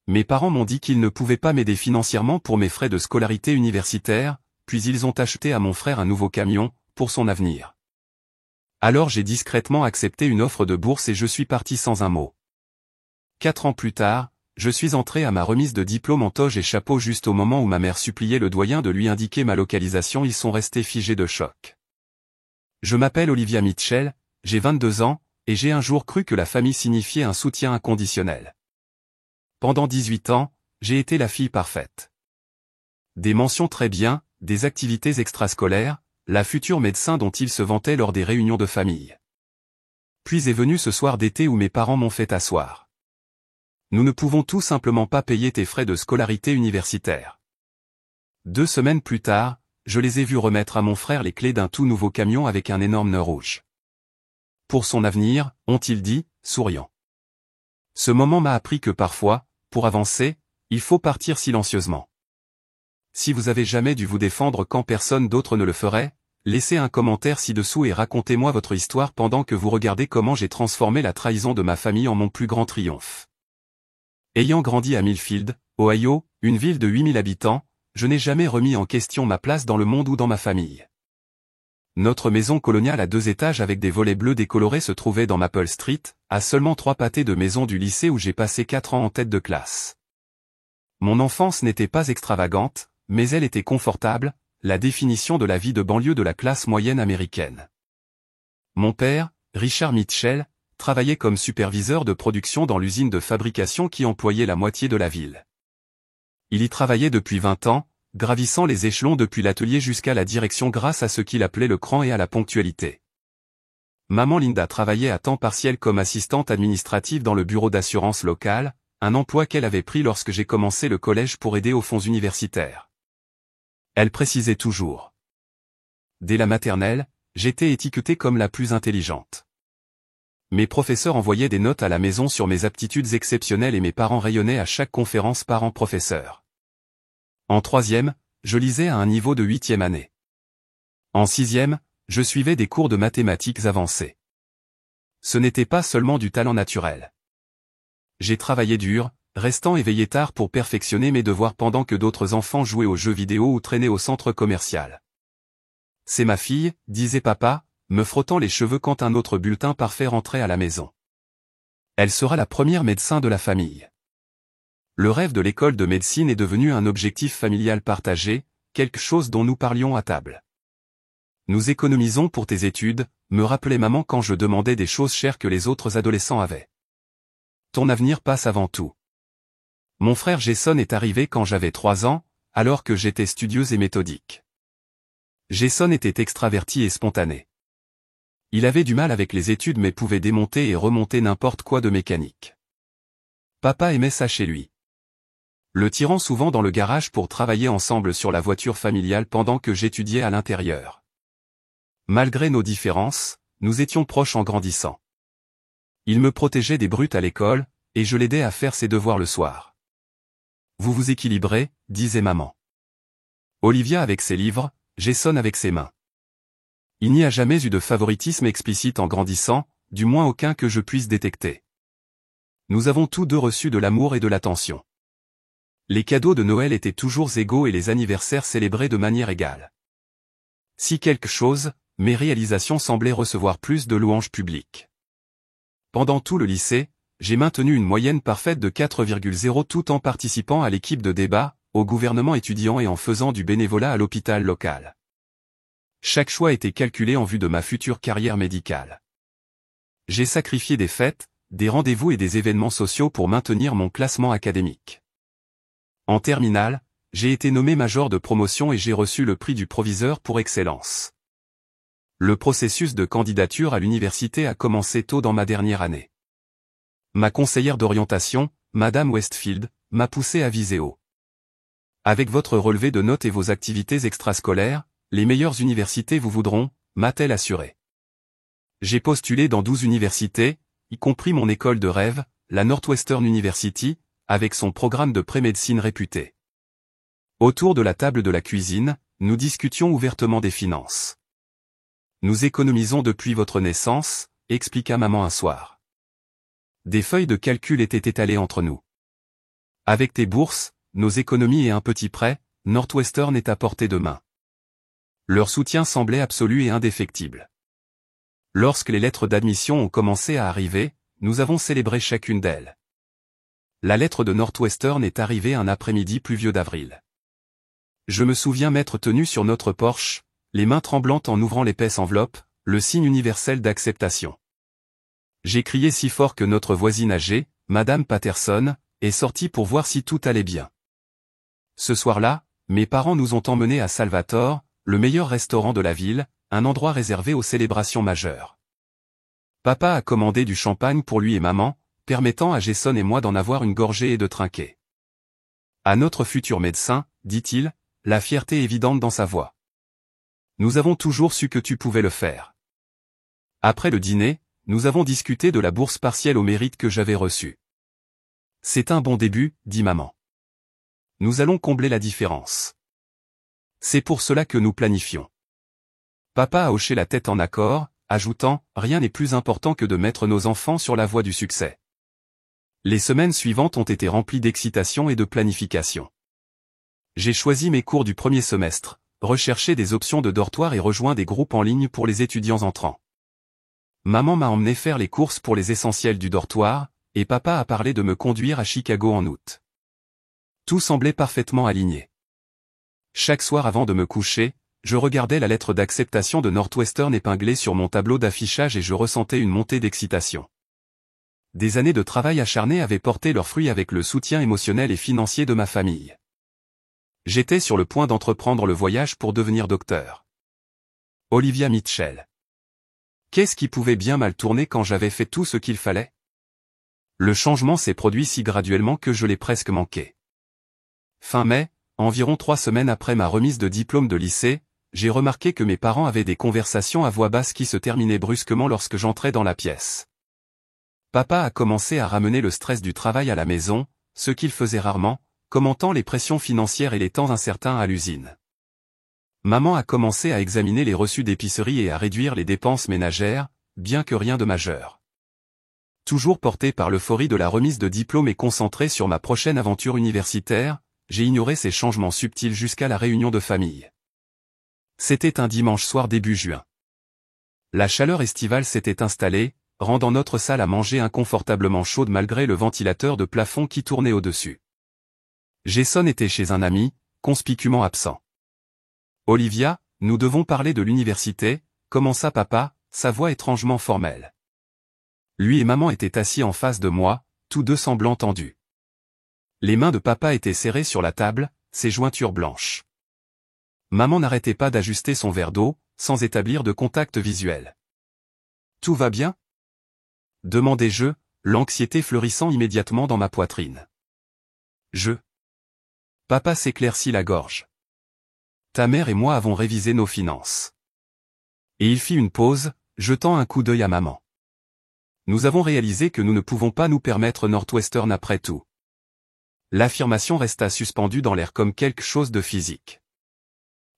Mes parents m'ont dit qu'ils ne pouvaient pas m'aider financièrement pour mes frais de scolarité universitaire, puis ils ont acheté à mon frère un nouveau camion, pour son avenir. Alors j'ai discrètement accepté une offre de bourse et je suis parti sans un mot. 4 ans plus tard, je suis entré à ma remise de diplôme en toge et chapeau juste au moment où ma mère suppliait le doyen de lui indiquer ma localisation. Ils sont restés figés de choc. Je m'appelle Olivia Mitchell, j'ai 22 ans, et j'ai un jour cru que la famille signifiait un soutien inconditionnel. Pendant 18 ans, j'ai été la fille parfaite. Des mentions très bien, des activités extrascolaires, la future médecin dont il se vantait lors des réunions de famille. Puis est venu ce soir d'été où mes parents m'ont fait asseoir. Nous ne pouvons tout simplement pas payer tes frais de scolarité universitaire. 2 semaines plus tard, je les ai vus remettre à mon frère les clés d'un tout nouveau camion avec un énorme nœud rouge. Pour son avenir, ont-ils dit, souriant. Ce moment m'a appris que parfois, pour avancer, il faut partir silencieusement. Si vous avez jamais dû vous défendre quand personne d'autre ne le ferait, laissez un commentaire ci-dessous et racontez-moi votre histoire pendant que vous regardez comment j'ai transformé la trahison de ma famille en mon plus grand triomphe. Ayant grandi à Millfield, Ohio, une ville de 8000 habitants, je n'ai jamais remis en question ma place dans le monde ou dans ma famille. Notre maison coloniale à 2 étages avec des volets bleus décolorés se trouvait dans Maple Street, à seulement 3 pâtés de maison du lycée où j'ai passé 4 ans en tête de classe. Mon enfance n'était pas extravagante, mais elle était confortable, la définition de la vie de banlieue de la classe moyenne américaine. Mon père, Richard Mitchell, travaillait comme superviseur de production dans l'usine de fabrication qui employait la moitié de la ville. Il y travaillait depuis 20 ans, gravissant les échelons depuis l'atelier jusqu'à la direction grâce à ce qu'il appelait le cran et à la ponctualité. Maman Linda travaillait à temps partiel comme assistante administrative dans le bureau d'assurance local, un emploi qu'elle avait pris lorsque j'ai commencé le collège pour aider aux fonds universitaires. Elle précisait toujours. Dès la maternelle, j'étais étiquetée comme la plus intelligente. Mes professeurs envoyaient des notes à la maison sur mes aptitudes exceptionnelles et mes parents rayonnaient à chaque conférence parents-professeurs. En 3e, je lisais à un niveau de 8e année. En 6e, je suivais des cours de mathématiques avancées. Ce n'était pas seulement du talent naturel. J'ai travaillé dur, restant éveillé tard pour perfectionner mes devoirs pendant que d'autres enfants jouaient aux jeux vidéo ou traînaient au centre commercial. C'est ma fille, disait papa, me frottant les cheveux quand un autre bulletin parfait rentrait à la maison. Elle sera la première médecin de la famille. Le rêve de l'école de médecine est devenu un objectif familial partagé, quelque chose dont nous parlions à table. Nous économisons pour tes études, me rappelait maman quand je demandais des choses chères que les autres adolescents avaient. Ton avenir passe avant tout. Mon frère Jason est arrivé quand j'avais 3 ans, alors que j'étais studieuse et méthodique. Jason était extraverti et spontané. Il avait du mal avec les études mais pouvait démonter et remonter n'importe quoi de mécanique. Papa aimait ça chez lui. Le tirant souvent dans le garage pour travailler ensemble sur la voiture familiale pendant que j'étudiais à l'intérieur. Malgré nos différences, nous étions proches en grandissant. Il me protégeait des brutes à l'école, et je l'aidais à faire ses devoirs le soir. Vous vous équilibrez, disait maman. Olivia avec ses livres, Jason avec ses mains. Il n'y a jamais eu de favoritisme explicite en grandissant, du moins aucun que je puisse détecter. Nous avons tous deux reçu de l'amour et de l'attention. Les cadeaux de Noël étaient toujours égaux et les anniversaires célébrés de manière égale. Si quelque chose, mes réalisations semblaient recevoir plus de louanges publiques. Pendant tout le lycée, j'ai maintenu une moyenne parfaite de 4,0 tout en participant à l'équipe de débat, au gouvernement étudiant et en faisant du bénévolat à l'hôpital local. Chaque choix était calculé en vue de ma future carrière médicale. J'ai sacrifié des fêtes, des rendez-vous et des événements sociaux pour maintenir mon classement académique. En terminale, j'ai été nommé major de promotion et j'ai reçu le prix du proviseur pour excellence. Le processus de candidature à l'université a commencé tôt dans ma dernière année. Ma conseillère d'orientation, Madame Westfield, m'a poussé à viser haut. Avec votre relevé de notes et vos activités extrascolaires, les meilleures universités vous voudront, m'a-t-elle assuré. J'ai postulé dans 12 universités, y compris mon école de rêve, la Northwestern University, avec son programme de pré-médecine réputé. Autour de la table de la cuisine, nous discutions ouvertement des finances. Nous économisons depuis votre naissance, expliqua maman un soir. Des feuilles de calcul étaient étalées entre nous. Avec tes bourses, nos économies et un petit prêt, Northwestern est à portée de main. Leur soutien semblait absolu et indéfectible. Lorsque les lettres d'admission ont commencé à arriver, nous avons célébré chacune d'elles. La lettre de Northwestern est arrivée un après-midi pluvieux d'avril. Je me souviens m'être tenu sur notre porche, les mains tremblantes en ouvrant l'épaisse enveloppe, le signe universel d'acceptation. J'ai crié si fort que notre voisine âgée, Madame Patterson, est sortie pour voir si tout allait bien. Ce soir-là, mes parents nous ont emmenés à Salvatore, le meilleur restaurant de la ville, un endroit réservé aux célébrations majeures. Papa a commandé du champagne pour lui et maman, permettant à Jason et moi d'en avoir une gorgée et de trinquer. À notre futur médecin, dit-il, la fierté évidente dans sa voix. Nous avons toujours su que tu pouvais le faire. Après le dîner, nous avons discuté de la bourse partielle au mérite que j'avais reçue. C'est un bon début, dit maman. Nous allons combler la différence. C'est pour cela que nous planifions. Papa a hoché la tête en accord, ajoutant, rien n'est plus important que de mettre nos enfants sur la voie du succès. Les semaines suivantes ont été remplies d'excitation et de planification. J'ai choisi mes cours du premier semestre, recherché des options de dortoir et rejoint des groupes en ligne pour les étudiants entrants. Maman m'a emmené faire les courses pour les essentiels du dortoir, et papa a parlé de me conduire à Chicago en août. Tout semblait parfaitement aligné. Chaque soir avant de me coucher, je regardais la lettre d'acceptation de Northwestern épinglée sur mon tableau d'affichage et je ressentais une montée d'excitation. Des années de travail acharné avaient porté leurs fruits avec le soutien émotionnel et financier de ma famille. J'étais sur le point d'entreprendre le voyage pour devenir docteur. Olivia Mitchell. Qu'est-ce qui pouvait bien mal tourner quand j'avais fait tout ce qu'il fallait? Le changement s'est produit si graduellement que je l'ai presque manqué. Fin mai, environ 3 semaines après ma remise de diplôme de lycée, j'ai remarqué que mes parents avaient des conversations à voix basse qui se terminaient brusquement lorsque j'entrais dans la pièce. Papa a commencé à ramener le stress du travail à la maison, ce qu'il faisait rarement, commentant les pressions financières et les temps incertains à l'usine. Maman a commencé à examiner les reçus d'épicerie et à réduire les dépenses ménagères, bien que rien de majeur. Toujours porté par l'euphorie de la remise de diplôme et concentré sur ma prochaine aventure universitaire, j'ai ignoré ces changements subtils jusqu'à la réunion de famille. C'était un dimanche soir début juin. La chaleur estivale s'était installée, rendant notre salle à manger inconfortablement chaude malgré le ventilateur de plafond qui tournait au-dessus. Jason était chez un ami, conspicuement absent. Olivia, nous devons parler de l'université, commença papa, sa voix étrangement formelle. Lui et maman étaient assis en face de moi, tous deux semblant tendus. Les mains de papa étaient serrées sur la table, ses jointures blanches. Maman n'arrêtait pas d'ajuster son verre d'eau, sans établir de contact visuel. « Tout va bien ?» demandai-je, l'anxiété fleurissant immédiatement dans ma poitrine. Papa s'éclaircit la gorge. Ta mère et moi avons révisé nos finances. Et il fit une pause, jetant un coup d'œil à maman. Nous avons réalisé que nous ne pouvons pas nous permettre Northwestern après tout. L'affirmation resta suspendue dans l'air comme quelque chose de physique.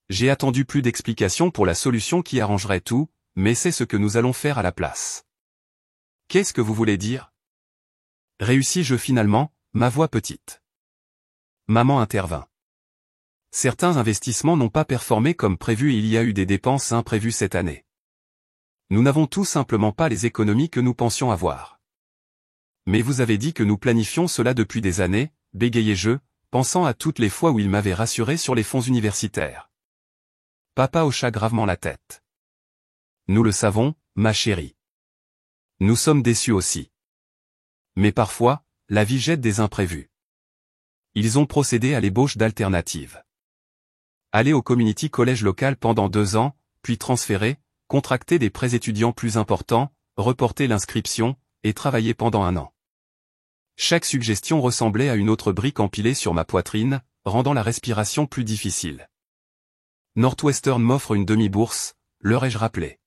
J'ai attendu plus d'explications pour la solution qui arrangerait tout, mais c'est ce que nous allons faire à la place. Qu'est-ce que vous voulez dire? Réussis-je finalement, ma voix petite. Maman intervint. Certains investissements n'ont pas performé comme prévu et il y a eu des dépenses imprévues cette année. Nous n'avons tout simplement pas les économies que nous pensions avoir. Mais vous avez dit que nous planifions cela depuis des années, bégayai-je, pensant à toutes les fois où il m'avait rassuré sur les fonds universitaires. Papa hocha gravement la tête. Nous le savons, ma chérie. Nous sommes déçus aussi. Mais parfois, la vie jette des imprévus. Ils ont procédé à l'ébauche d'alternatives. Aller au community college local pendant 2 ans, puis transférer, contracter des prêts étudiants plus importants, reporter l'inscription, et travailler pendant 1 an. Chaque suggestion ressemblait à une autre brique empilée sur ma poitrine, rendant la respiration plus difficile. Northwestern m'offre une demi-bourse, leur ai-je rappelé.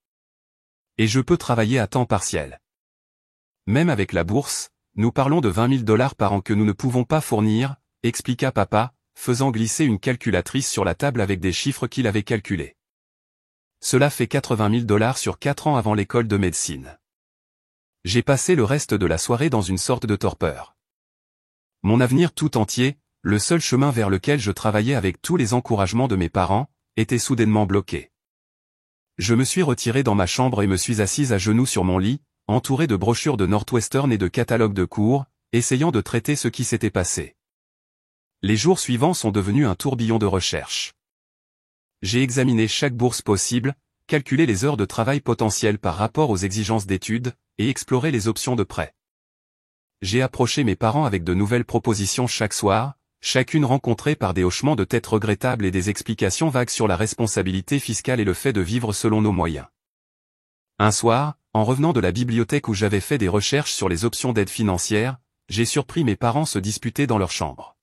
Et je peux travailler à temps partiel. Même avec la bourse, nous parlons de 20 000 $ par an que nous ne pouvons pas fournir, expliqua papa, faisant glisser une calculatrice sur la table avec des chiffres qu'il avait calculés. Cela fait 80 000 $ sur 4 ans avant l'école de médecine. J'ai passé le reste de la soirée dans une sorte de torpeur. Mon avenir tout entier, le seul chemin vers lequel je travaillais avec tous les encouragements de mes parents, était soudainement bloqué. Je me suis retiré dans ma chambre et me suis assise à genoux sur mon lit, entouré de brochures de Northwestern et de catalogues de cours, essayant de traiter ce qui s'était passé. Les jours suivants sont devenus un tourbillon de recherche. J'ai examiné chaque bourse possible, calculé les heures de travail potentielles par rapport aux exigences d'études, et exploré les options de prêt. J'ai approché mes parents avec de nouvelles propositions chaque soir, chacune rencontrée par des hochements de tête regrettables et des explications vagues sur la responsabilité fiscale et le fait de vivre selon nos moyens. Un soir, en revenant de la bibliothèque où j'avais fait des recherches sur les options d'aide financière, j'ai surpris mes parents se disputer dans leur chambre.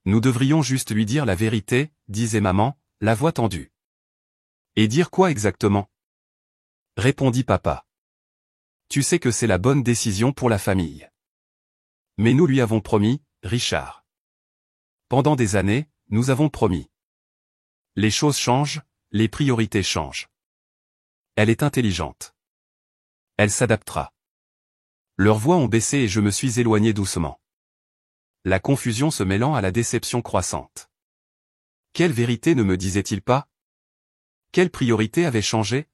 Nous devrions juste lui dire la vérité, disait maman, la voix tendue. Et dire quoi exactement? Répondit papa. Tu sais que c'est la bonne décision pour la famille. Mais nous lui avons promis, Richard. Pendant des années, nous avons promis. Les choses changent, les priorités changent. Elle est intelligente. Elle s'adaptera. Leurs voix ont baissé et je me suis éloigné doucement. La confusion se mêlant à la déception croissante. Quelle vérité ne me disait-il pas? Quelle priorité avait changé?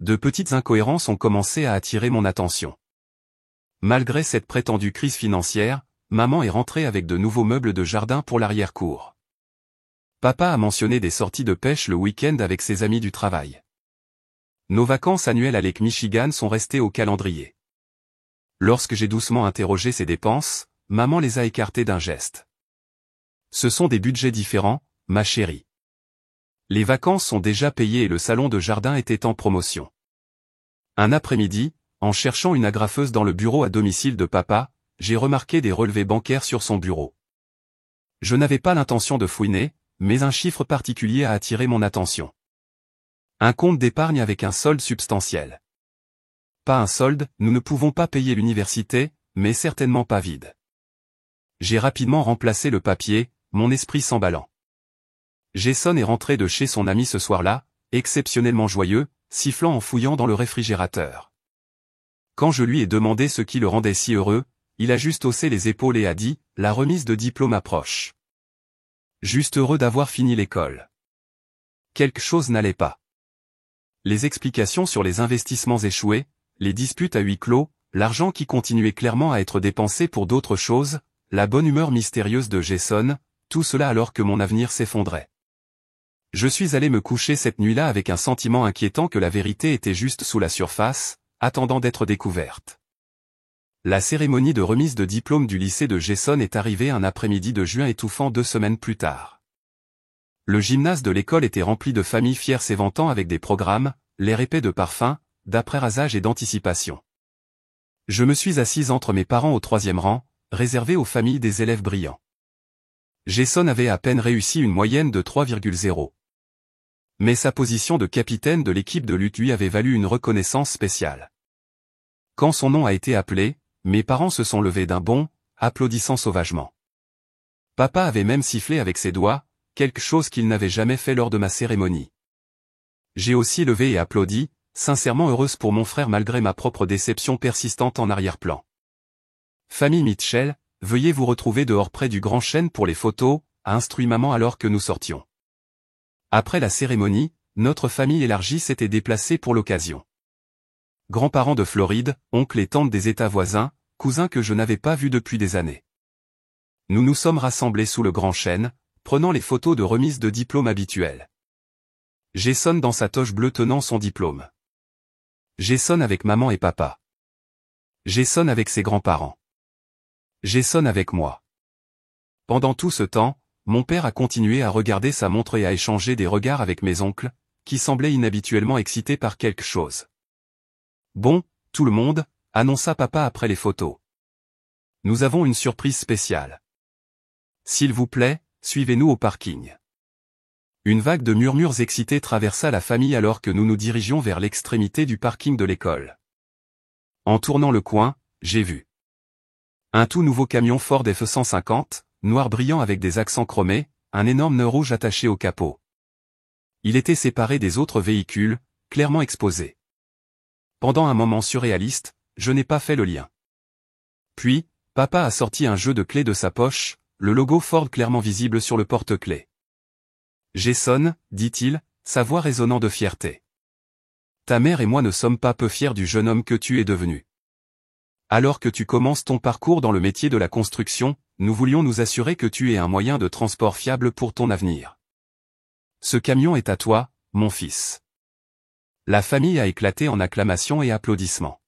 De petites incohérences ont commencé à attirer mon attention. Malgré cette prétendue crise financière, maman est rentrée avec de nouveaux meubles de jardin pour l'arrière-cour. Papa a mentionné des sorties de pêche le week-end avec ses amis du travail. Nos vacances annuelles à Lake Michigan sont restées au calendrier. Lorsque j'ai doucement interrogé ses dépenses, maman les a écartées d'un geste. Ce sont des budgets différents, ma chérie. Les vacances sont déjà payées et le salon de jardin était en promotion. Un après-midi, en cherchant une agrafeuse dans le bureau à domicile de papa, j'ai remarqué des relevés bancaires sur son bureau. Je n'avais pas l'intention de fouiner, mais un chiffre particulier a attiré mon attention. Un compte d'épargne avec un solde substantiel. Pas un solde, nous ne pouvons pas payer l'université, mais certainement pas vide. J'ai rapidement remplacé le papier, mon esprit s'emballant. Jason est rentré de chez son ami ce soir-là, exceptionnellement joyeux, sifflant en fouillant dans le réfrigérateur. Quand je lui ai demandé ce qui le rendait si heureux, il a juste haussé les épaules et a dit, la remise de diplôme approche. Juste heureux d'avoir fini l'école. Quelque chose n'allait pas. Les explications sur les investissements échoués, les disputes à huis clos, l'argent qui continuait clairement à être dépensé pour d'autres choses, la bonne humeur mystérieuse de Jason, tout cela alors que mon avenir s'effondrait. Je suis allé me coucher cette nuit-là avec un sentiment inquiétant que la vérité était juste sous la surface, attendant d'être découverte. La cérémonie de remise de diplôme du lycée de Jason est arrivée un après-midi de juin étouffant 2 semaines plus tard. Le gymnase de l'école était rempli de familles fières s'éventant avec des programmes, l'air épais de parfum, d'apprésage et d'anticipation. Je me suis assise entre mes parents au 3e rang, réservé aux familles des élèves brillants. Jason avait à peine réussi une moyenne de 3,0. Mais sa position de capitaine de l'équipe de lutte lui avait valu une reconnaissance spéciale. Quand son nom a été appelé, mes parents se sont levés d'un bond, applaudissant sauvagement. Papa avait même sifflé avec ses doigts, quelque chose qu'il n'avait jamais fait lors de ma cérémonie. J'ai aussi levé et applaudi, sincèrement heureuse pour mon frère malgré ma propre déception persistante en arrière-plan. Famille Mitchell, veuillez vous retrouver dehors près du grand chêne pour les photos, a instruit maman alors que nous sortions. Après la cérémonie, notre famille élargie s'était déplacée pour l'occasion. Grands-parents de Floride, oncles et tantes des États voisins, cousins que je n'avais pas vus depuis des années. Nous nous sommes rassemblés sous le grand chêne, prenant les photos de remise de diplôme habituelles. Jason dans sa toche bleue tenant son diplôme. Jason avec maman et papa. Jason avec ses grands-parents. Jason avec moi. Pendant tout ce temps, mon père a continué à regarder sa montre et à échanger des regards avec mes oncles, qui semblaient inhabituellement excités par quelque chose. Bon, tout le monde, annonça papa après les photos. Nous avons une surprise spéciale. S'il vous plaît, suivez-nous au parking. Une vague de murmures excités traversa la famille alors que nous nous dirigions vers l'extrémité du parking de l'école. En tournant le coin, j'ai vu un tout nouveau camion Ford F-150, noir brillant avec des accents chromés, un énorme nœud rouge attaché au capot. Il était séparé des autres véhicules, clairement exposé. Pendant un moment surréaliste, je n'ai pas fait le lien. Puis, Papa a sorti un jeu de clés de sa poche, le logo Ford clairement visible sur le porte-clés. Jason, dit-il, sa voix résonnant de fierté. Ta mère et moi ne sommes pas peu fiers du jeune homme que tu es devenu. Alors que tu commences ton parcours dans le métier de la construction, nous voulions nous assurer que tu aies un moyen de transport fiable pour ton avenir. Ce camion est à toi, mon fils. La famille a éclaté en acclamations et applaudissements.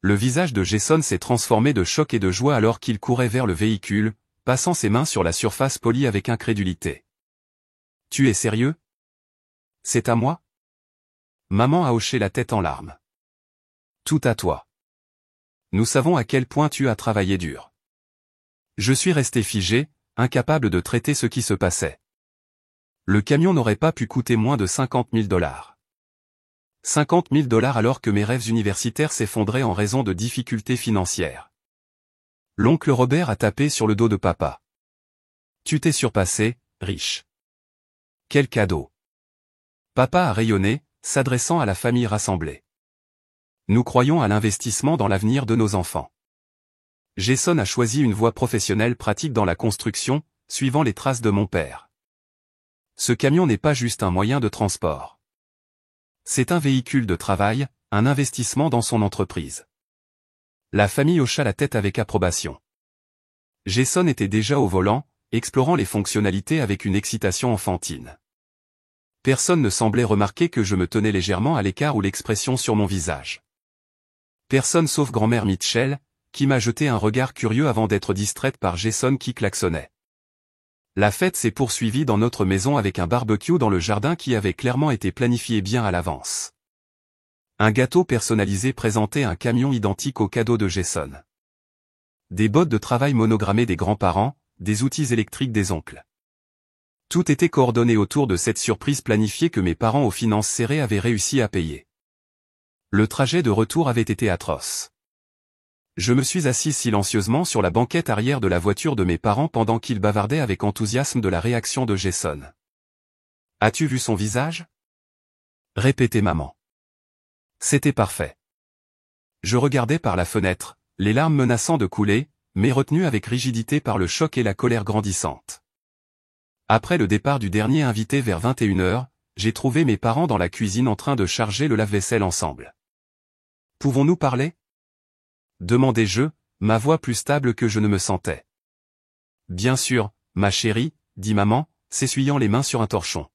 Le visage de Jason s'est transformé de choc et de joie alors qu'il courait vers le véhicule, passant ses mains sur la surface polie avec incrédulité. Tu es sérieux? C'est à moi? Maman a hoché la tête en larmes. Tout à toi. Nous savons à quel point tu as travaillé dur. Je suis resté figé, incapable de traiter ce qui se passait. Le camion n'aurait pas pu coûter moins de 50 000 $. 50 000 $ alors que mes rêves universitaires s'effondraient en raison de difficultés financières. L'oncle Robert a tapé sur le dos de papa. Tu t'es surpassé, riche. Quel cadeau. Papa a rayonné, s'adressant à la famille rassemblée. Nous croyons à l'investissement dans l'avenir de nos enfants. Jason a choisi une voie professionnelle pratique dans la construction, suivant les traces de mon père. Ce camion n'est pas juste un moyen de transport. C'est un véhicule de travail, un investissement dans son entreprise. La famille hocha la tête avec approbation. Jason était déjà au volant, explorant les fonctionnalités avec une excitation enfantine. Personne ne semblait remarquer que je me tenais légèrement à l'écart ou l'expression sur mon visage. Personne sauf grand-mère Mitchell, qui m'a jeté un regard curieux avant d'être distraite par Jason qui klaxonnait. La fête s'est poursuivie dans notre maison avec un barbecue dans le jardin qui avait clairement été planifié bien à l'avance. Un gâteau personnalisé présentait un camion identique au cadeau de Jason. Des bottes de travail monogrammées des grands-parents, des outils électriques des oncles. Tout était coordonné autour de cette surprise planifiée que mes parents aux finances serrées avaient réussi à payer. Le trajet de retour avait été atroce. Je me suis assis silencieusement sur la banquette arrière de la voiture de mes parents pendant qu'ils bavardaient avec enthousiasme de la réaction de Jason. As-tu vu son visage? Répétait maman. C'était parfait. Je regardais par la fenêtre, les larmes menaçant de couler, mais retenues avec rigidité par le choc et la colère grandissante. Après le départ du dernier invité vers 21 h, j'ai trouvé mes parents dans la cuisine en train de charger le lave-vaisselle ensemble. Pouvons-nous parler? Demandai-je, ma voix plus stable que je ne me sentais. Bien sûr, ma chérie, dit maman, s'essuyant les mains sur un torchon.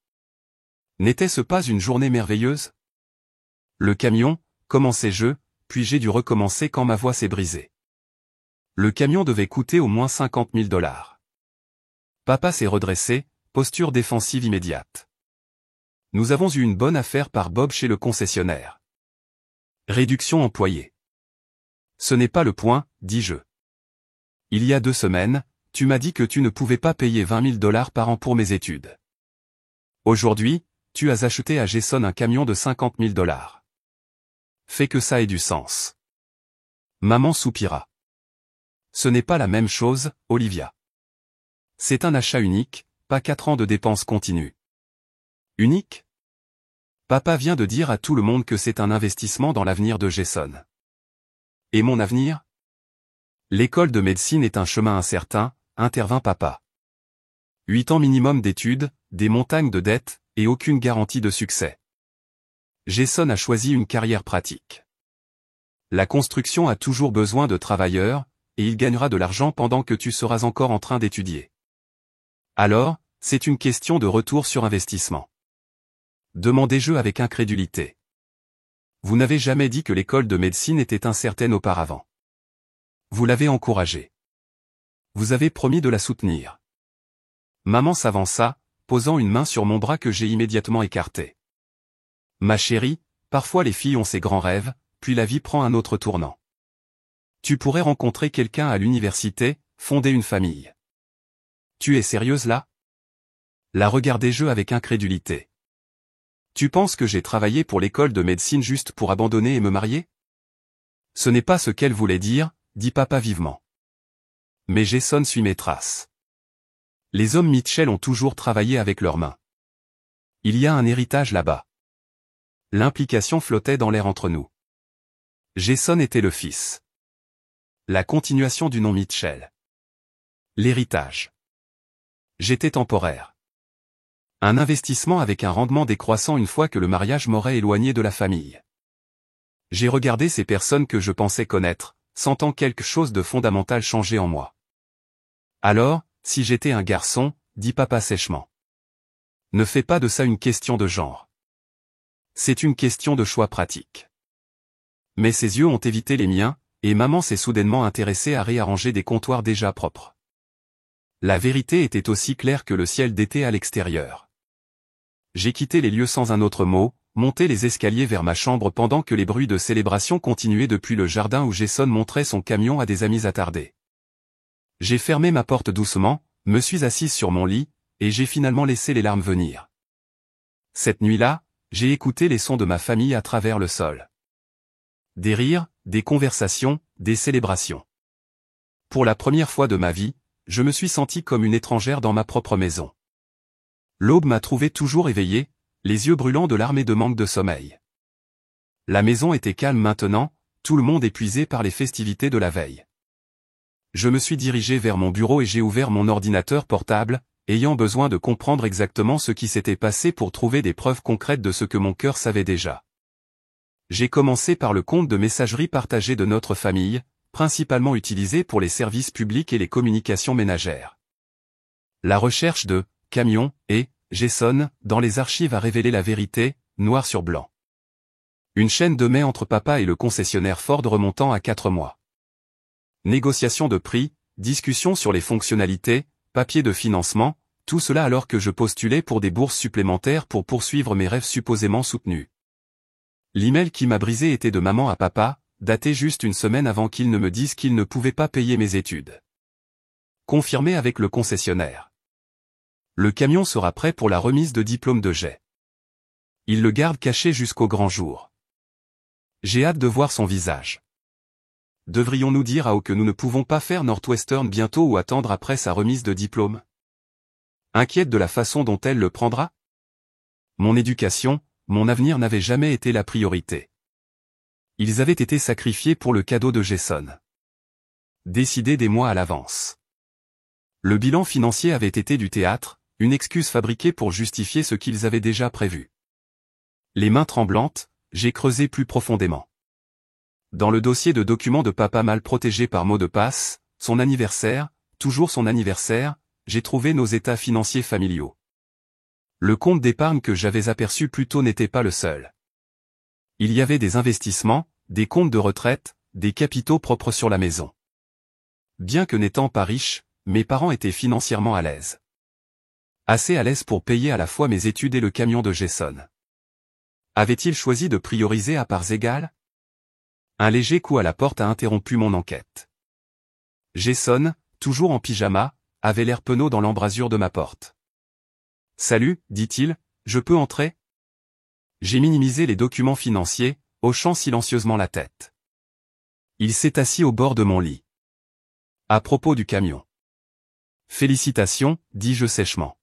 N'était-ce pas une journée merveilleuse? Le camion, commençai-je, puis j'ai dû recommencer quand ma voix s'est brisée. Le camion devait coûter au moins 50 000 $. Papa s'est redressé, posture défensive immédiate. Nous avons eu une bonne affaire par Bob chez le concessionnaire. Réduction employée. Ce n'est pas le point, dis-je. Il y a 2 semaines, tu m'as dit que tu ne pouvais pas payer 20 000 $ par an pour mes études. Aujourd'hui, tu as acheté à Jason un camion de 50 000 $. Fais que ça ait du sens. Maman soupira. Ce n'est pas la même chose, Olivia. C'est un achat unique, pas 4 ans de dépenses continues. Unique? Papa vient de dire à tout le monde que c'est un investissement dans l'avenir de Jason. Et mon avenir? L'école de médecine est un chemin incertain, intervint papa. 8 ans minimum d'études, des montagnes de dettes, et aucune garantie de succès. Jason a choisi une carrière pratique. La construction a toujours besoin de travailleurs, et il gagnera de l'argent pendant que tu seras encore en train d'étudier. Alors, c'est une question de retour sur investissement. Demandai-je avec incrédulité. Vous n'avez jamais dit que l'école de médecine était incertaine auparavant. Vous l'avez encouragée. Vous avez promis de la soutenir. Maman s'avança, posant une main sur mon bras que j'ai immédiatement écarté. Ma chérie, parfois les filles ont ces grands rêves, puis la vie prend un autre tournant. Tu pourrais rencontrer quelqu'un à l'université, fonder une famille. Tu es sérieuse là? La regardai-je avec incrédulité. Tu penses que j'ai travaillé pour l'école de médecine juste pour abandonner et me marier? Ce n'est pas ce qu'elle voulait dire, dit papa vivement. Mais Jason suit mes traces. Les hommes Mitchell ont toujours travaillé avec leurs mains. Il y a un héritage là-bas. L'implication flottait dans l'air entre nous. Jason était le fils. La continuation du nom Mitchell. L'héritage. J'étais temporaire. Un investissement avec un rendement décroissant une fois que le mariage m'aurait éloigné de la famille. J'ai regardé ces personnes que je pensais connaître, sentant quelque chose de fondamental changer en moi. Alors, si j'étais un garçon, dit papa sèchement. Ne fais pas de ça une question de genre. C'est une question de choix pratique. Mais ses yeux ont évité les miens, et maman s'est soudainement intéressée à réarranger des comptoirs déjà propres. La vérité était aussi claire que le ciel d'été à l'extérieur. J'ai quitté les lieux sans un autre mot, monté les escaliers vers ma chambre pendant que les bruits de célébration continuaient depuis le jardin où Jason montrait son camion à des amis attardés. J'ai fermé ma porte doucement, me suis assise sur mon lit, et j'ai finalement laissé les larmes venir. Cette nuit-là, j'ai écouté les sons de ma famille à travers le sol. Des rires, des conversations, des célébrations. Pour la première fois de ma vie, je me suis sentie comme une étrangère dans ma propre maison. L'aube m'a trouvé toujours éveillé, les yeux brûlants de larmes et de manque de sommeil. La maison était calme maintenant, tout le monde épuisé par les festivités de la veille. Je me suis dirigé vers mon bureau et j'ai ouvert mon ordinateur portable, ayant besoin de comprendre exactement ce qui s'était passé pour trouver des preuves concrètes de ce que mon cœur savait déjà. J'ai commencé par le compte de messagerie partagé de notre famille, principalement utilisé pour les services publics et les communications ménagères. La recherche de « camion » et « Jason » dans les archives a révélé la vérité, noir sur blanc. Une chaîne de mai entre papa et le concessionnaire Ford remontant à 4 mois. Négociation de prix, discussion sur les fonctionnalités, papier de financement, tout cela alors que je postulais pour des bourses supplémentaires pour poursuivre mes rêves supposément soutenus. L'email qui m'a brisé était de maman à papa, daté juste une semaine avant qu'ils ne me disent qu'ils ne pouvaient pas payer mes études. Confirmé avec le concessionnaire. Le camion sera prêt pour la remise de diplôme de jet. Il le garde caché jusqu'au grand jour. J'ai hâte de voir son visage. Devrions-nous dire à O que nous ne pouvons pas faire Northwestern bientôt ou attendre après sa remise de diplôme? Inquiète de la façon dont elle le prendra? Mon éducation, mon avenir n'avaient jamais été la priorité. Ils avaient été sacrifiés pour le cadeau de Jason. Décidé des mois à l'avance. Le bilan financier avait été du théâtre, une excuse fabriquée pour justifier ce qu'ils avaient déjà prévu. Les mains tremblantes, j'ai creusé plus profondément. Dans le dossier de documents de papa mal protégé par mot de passe, son anniversaire, toujours son anniversaire, j'ai trouvé nos états financiers familiaux. Le compte d'épargne que j'avais aperçu plus tôt n'était pas le seul. Il y avait des investissements, des comptes de retraite, des capitaux propres sur la maison. Bien que n'étant pas riche, mes parents étaient financièrement à l'aise. Assez à l'aise pour payer à la fois mes études et le camion de Jason. Avait-il choisi de prioriser à parts égales? Un léger coup à la porte a interrompu mon enquête. Jason, toujours en pyjama, avait l'air penaud dans l'embrasure de ma porte. « Salut, dit-il, je peux entrer ?» J'ai minimisé les documents financiers, hochant silencieusement la tête. Il s'est assis au bord de mon lit. À propos du camion. « Félicitations, dis-je sèchement.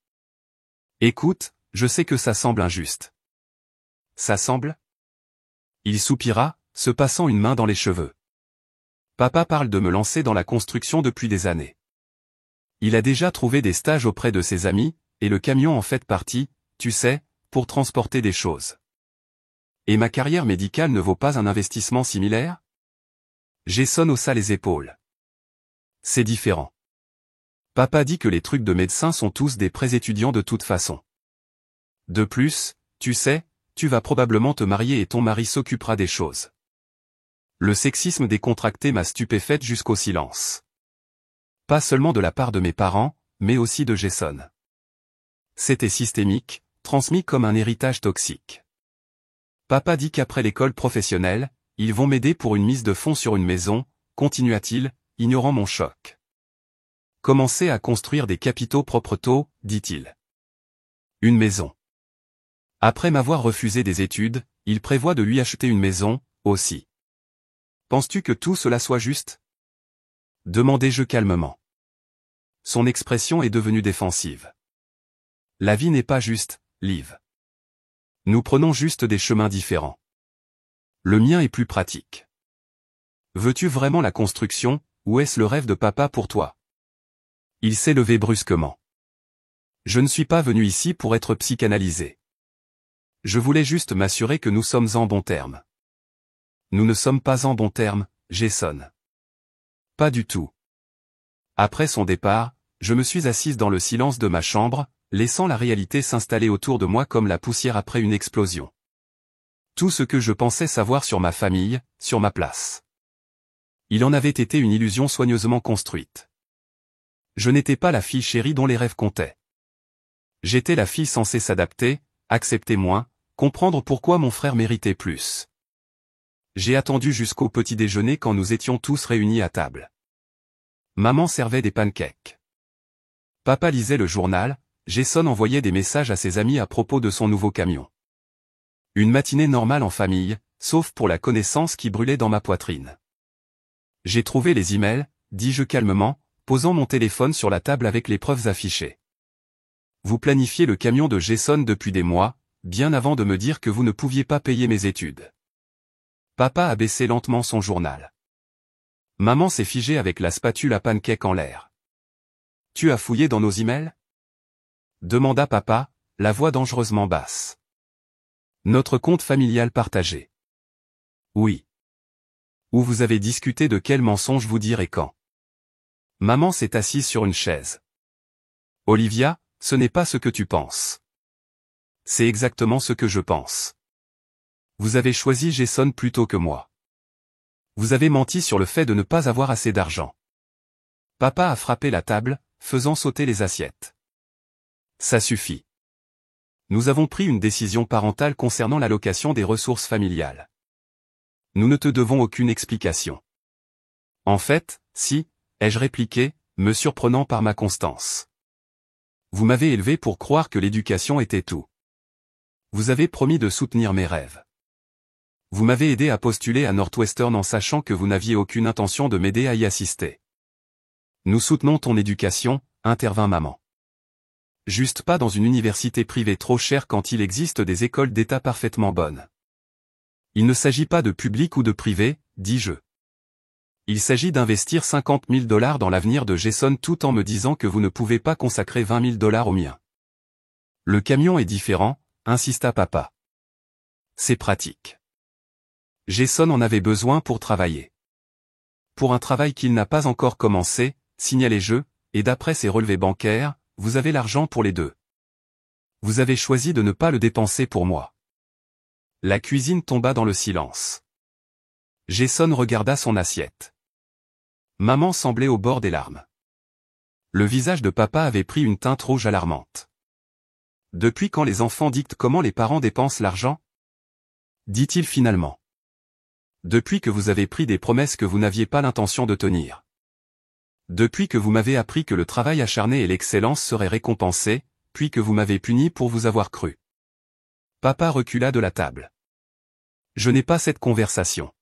Écoute, je sais que ça semble injuste. » Ça semble? Il soupira, se passant une main dans les cheveux. Papa parle de me lancer dans la construction depuis des années. Il a déjà trouvé des stages auprès de ses amis, et le camion en fait partie, tu sais, pour transporter des choses. Et ma carrière médicale ne vaut pas un investissement similaire? Jason haussa les épaules. C'est différent. Papa dit que les trucs de médecin sont tous des prêts étudiants de toute façon. De plus, tu sais, tu vas probablement te marier et ton mari s'occupera des choses. Le sexisme décontracté m'a stupéfaite jusqu'au silence. Pas seulement de la part de mes parents, mais aussi de Jason. C'était systémique, transmis comme un héritage toxique. Papa dit qu'après l'école professionnelle, ils vont m'aider pour une mise de fonds sur une maison, continua-t-il, ignorant mon choc. Commencer à construire des capitaux propres tôt, dit-il. Une maison. Après m'avoir refusé des études, il prévoit de lui acheter une maison, aussi. Penses-tu que tout cela soit juste? Demandai-je calmement. Son expression est devenue défensive. La vie n'est pas juste, Liv. Nous prenons juste des chemins différents. Le mien est plus pratique. Veux-tu vraiment la construction, ou est-ce le rêve de papa pour toi? Il s'est levé brusquement. Je ne suis pas venu ici pour être psychanalysé. Je voulais juste m'assurer que nous sommes en bons termes. Nous ne sommes pas en bons termes, Jason. Pas du tout. Après son départ, je me suis assise dans le silence de ma chambre, laissant la réalité s'installer autour de moi comme la poussière après une explosion. Tout ce que je pensais savoir sur ma famille, sur ma place. Il en avait été une illusion soigneusement construite. Je n'étais pas la fille chérie dont les rêves comptaient. J'étais la fille censée s'adapter, accepter moins, comprendre pourquoi mon frère méritait plus. J'ai attendu jusqu'au petit déjeuner quand nous étions tous réunis à table. Maman servait des pancakes. Papa lisait le journal, Jason envoyait des messages à ses amis à propos de son nouveau camion. Une matinée normale en famille, sauf pour la connaissance qui brûlait dans ma poitrine. J'ai trouvé les emails, dis-je calmement, posant mon téléphone sur la table avec les preuves affichées. Vous planifiez le camion de Jason depuis des mois, bien avant de me dire que vous ne pouviez pas payer mes études. Papa a baissé lentement son journal. Maman s'est figée avec la spatule à pancake en l'air. Tu as fouillé dans nos emails? Demanda papa, la voix dangereusement basse. Notre compte familial partagé. Oui. Où vous avez discuté de quel mensonge vous dire et quand? Maman s'est assise sur une chaise. Olivia, ce n'est pas ce que tu penses. C'est exactement ce que je pense. Vous avez choisi Jason plutôt que moi. Vous avez menti sur le fait de ne pas avoir assez d'argent. Papa a frappé la table, faisant sauter les assiettes. Ça suffit. Nous avons pris une décision parentale concernant l'allocation des ressources familiales. Nous ne te devons aucune explication. En fait, si, ai-je répliqué, me surprenant par ma constance. Vous m'avez élevé pour croire que l'éducation était tout. Vous avez promis de soutenir mes rêves. Vous m'avez aidé à postuler à Northwestern en sachant que vous n'aviez aucune intention de m'aider à y assister. Nous soutenons ton éducation, intervint maman. Juste pas dans une université privée trop chère quand il existe des écoles d'État parfaitement bonnes. Il ne s'agit pas de public ou de privé, dis-je. Il s'agit d'investir $50 000 dans l'avenir de Jason tout en me disant que vous ne pouvez pas consacrer $20 000 au mien. Le camion est différent, insista papa. C'est pratique. Jason en avait besoin pour travailler. Pour un travail qu'il n'a pas encore commencé, signalez-je, et d'après ses relevés bancaires, vous avez l'argent pour les deux. Vous avez choisi de ne pas le dépenser pour moi. La cuisine tomba dans le silence. Jason regarda son assiette. Maman semblait au bord des larmes. Le visage de papa avait pris une teinte rouge alarmante. Depuis quand les enfants dictent comment les parents dépensent l'argent? Dit-il finalement. Depuis que vous avez pris des promesses que vous n'aviez pas l'intention de tenir. Depuis que vous m'avez appris que le travail acharné et l'excellence seraient récompensés, puis que vous m'avez puni pour vous avoir cru. Papa recula de la table. Je n'ai pas cette conversation.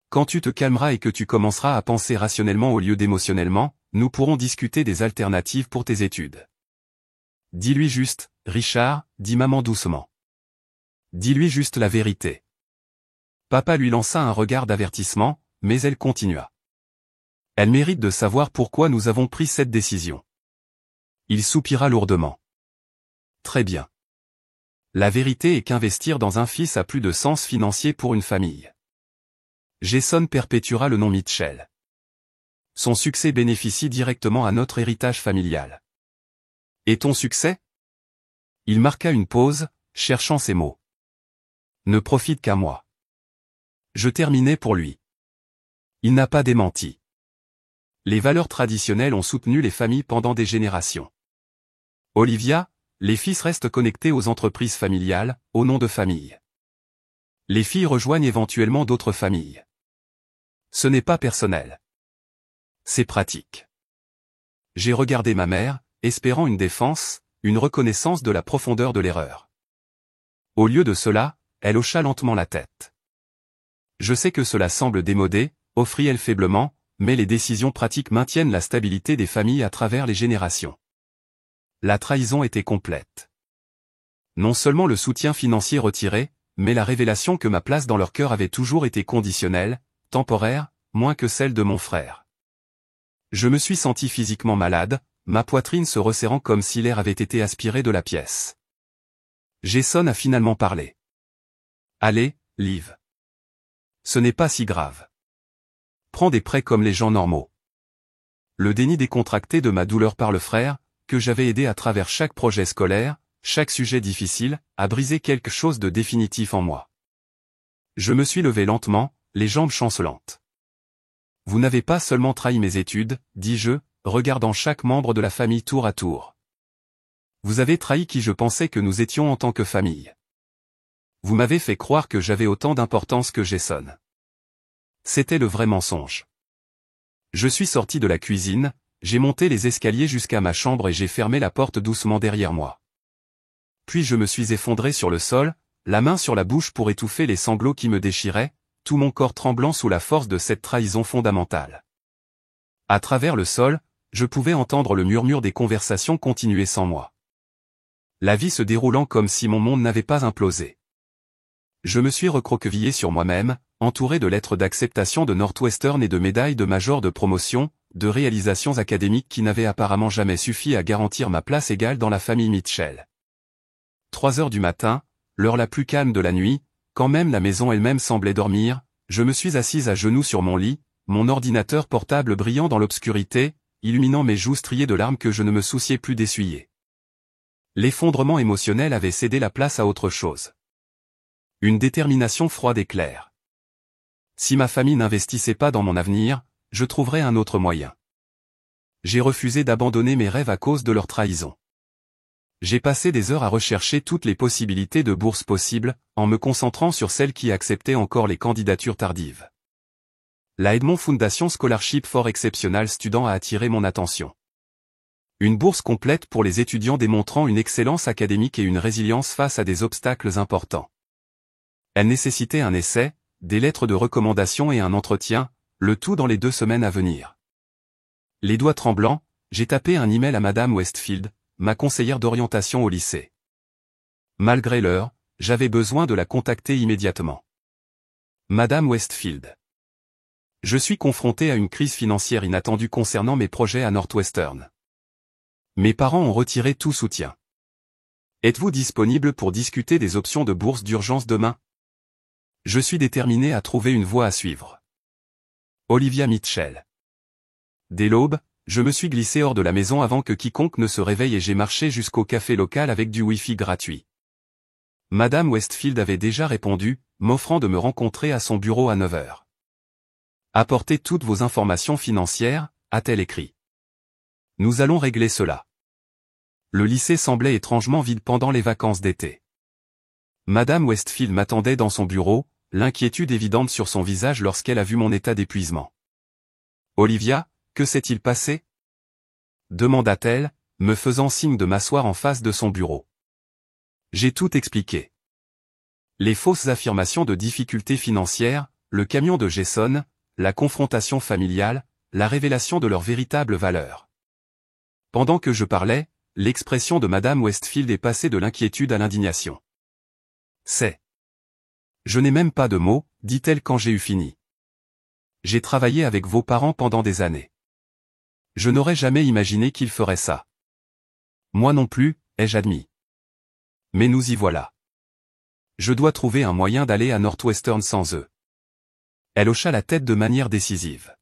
Quand tu te calmeras et que tu commenceras à penser rationnellement au lieu d'émotionnellement, nous pourrons discuter des alternatives pour tes études. Dis-lui juste, Richard, dit maman doucement. Dis-lui juste la vérité. Papa lui lança un regard d'avertissement, mais elle continua. Elle mérite de savoir pourquoi nous avons pris cette décision. Il soupira lourdement. Très bien. La vérité est qu'investir dans un fils a plus de sens financier pour une famille. Jason perpétuera le nom Mitchell. Son succès bénéficie directement à notre héritage familial. Et ton succès? Il marqua une pause, cherchant ses mots. Ne profite qu'à moi. Je terminais pour lui. Il n'a pas démenti. Les valeurs traditionnelles ont soutenu les familles pendant des générations. Olivia, les fils restent connectés aux entreprises familiales, au nom de famille. Les filles rejoignent éventuellement d'autres familles. Ce n'est pas personnel. C'est pratique. J'ai regardé ma mère, espérant une défense, une reconnaissance de la profondeur de l'erreur. Au lieu de cela, elle hocha lentement la tête. Je sais que cela semble démodé, offrit-elle faiblement, mais les décisions pratiques maintiennent la stabilité des familles à travers les générations. La trahison était complète. Non seulement le soutien financier retiré, mais la révélation que ma place dans leur cœur avait toujours été conditionnelle, temporaire, moins que celle de mon frère. Je me suis senti physiquement malade, ma poitrine se resserrant comme si l'air avait été aspiré de la pièce. Jason a finalement parlé. Allez, Liv. Ce n'est pas si grave. Prends des prêts comme les gens normaux. Le déni décontracté de ma douleur par le frère, que j'avais aidé à travers chaque projet scolaire, chaque sujet difficile, a brisé quelque chose de définitif en moi. Je me suis levé lentement, les jambes chancelantes. Vous n'avez pas seulement trahi mes études, dis-je, regardant chaque membre de la famille tour à tour. Vous avez trahi qui je pensais que nous étions en tant que famille. Vous m'avez fait croire que j'avais autant d'importance que Jason. C'était le vrai mensonge. Je suis sorti de la cuisine, j'ai monté les escaliers jusqu'à ma chambre et j'ai fermé la porte doucement derrière moi. Puis je me suis effondré sur le sol, la main sur la bouche pour étouffer les sanglots qui me déchiraient, tout mon corps tremblant sous la force de cette trahison fondamentale. À travers le sol, je pouvais entendre le murmure des conversations continuer sans moi. La vie se déroulant comme si mon monde n'avait pas implosé. Je me suis recroquevillé sur moi-même, entouré de lettres d'acceptation de Northwestern et de médailles de major de promotion, de réalisations académiques qui n'avaient apparemment jamais suffi à garantir ma place égale dans la famille Mitchell. 3 heures du matin, l'heure la plus calme de la nuit, quand même la maison elle-même semblait dormir, je me suis assise à genoux sur mon lit, mon ordinateur portable brillant dans l'obscurité, illuminant mes joues striées de larmes que je ne me souciais plus d'essuyer. L'effondrement émotionnel avait cédé la place à autre chose. Une détermination froide et claire. Si ma famille n'investissait pas dans mon avenir, je trouverais un autre moyen. J'ai refusé d'abandonner mes rêves à cause de leur trahison. J'ai passé des heures à rechercher toutes les possibilités de bourses possibles, en me concentrant sur celles qui acceptaient encore les candidatures tardives. La Edmond Foundation Scholarship for Exceptional Students a attiré mon attention. Une bourse complète pour les étudiants démontrant une excellence académique et une résilience face à des obstacles importants. Elle nécessitait un essai, des lettres de recommandation et un entretien, le tout dans les 2 semaines à venir. Les doigts tremblants, j'ai tapé un email à Madame Westfield, ma conseillère d'orientation au lycée. Malgré l'heure, j'avais besoin de la contacter immédiatement. Madame Westfield. Je suis confronté à une crise financière inattendue concernant mes projets à Northwestern. Mes parents ont retiré tout soutien. Êtes-vous disponible pour discuter des options de bourse d'urgence demain? Je suis déterminé à trouver une voie à suivre. Olivia Mitchell. Dès l'aube, je me suis glissé hors de la maison avant que quiconque ne se réveille et j'ai marché jusqu'au café local avec du Wi-Fi gratuit. Madame Westfield avait déjà répondu, m'offrant de me rencontrer à son bureau à 9 heures. Apportez toutes vos informations financières, a-t-elle écrit. Nous allons régler cela. Le lycée semblait étrangement vide pendant les vacances d'été. Madame Westfield m'attendait dans son bureau, l'inquiétude évidente sur son visage lorsqu'elle a vu mon état d'épuisement. Olivia, que s'est-il passé? Demanda-t-elle, me faisant signe de m'asseoir en face de son bureau. J'ai tout expliqué. Les fausses affirmations de difficultés financières, le camion de Jason, la confrontation familiale, la révélation de leur véritable valeur. Pendant que je parlais, l'expression de Madame Westfield est passée de l'inquiétude à l'indignation. C'est. Je n'ai même pas de mots, dit-elle quand j'ai eu fini. J'ai travaillé avec vos parents pendant des années. Je n'aurais jamais imaginé qu'ils feraient ça. Moi non plus, ai-je admis. Mais nous y voilà. Je dois trouver un moyen d'aller à Northwestern sans eux. Elle hocha la tête de manière décisive.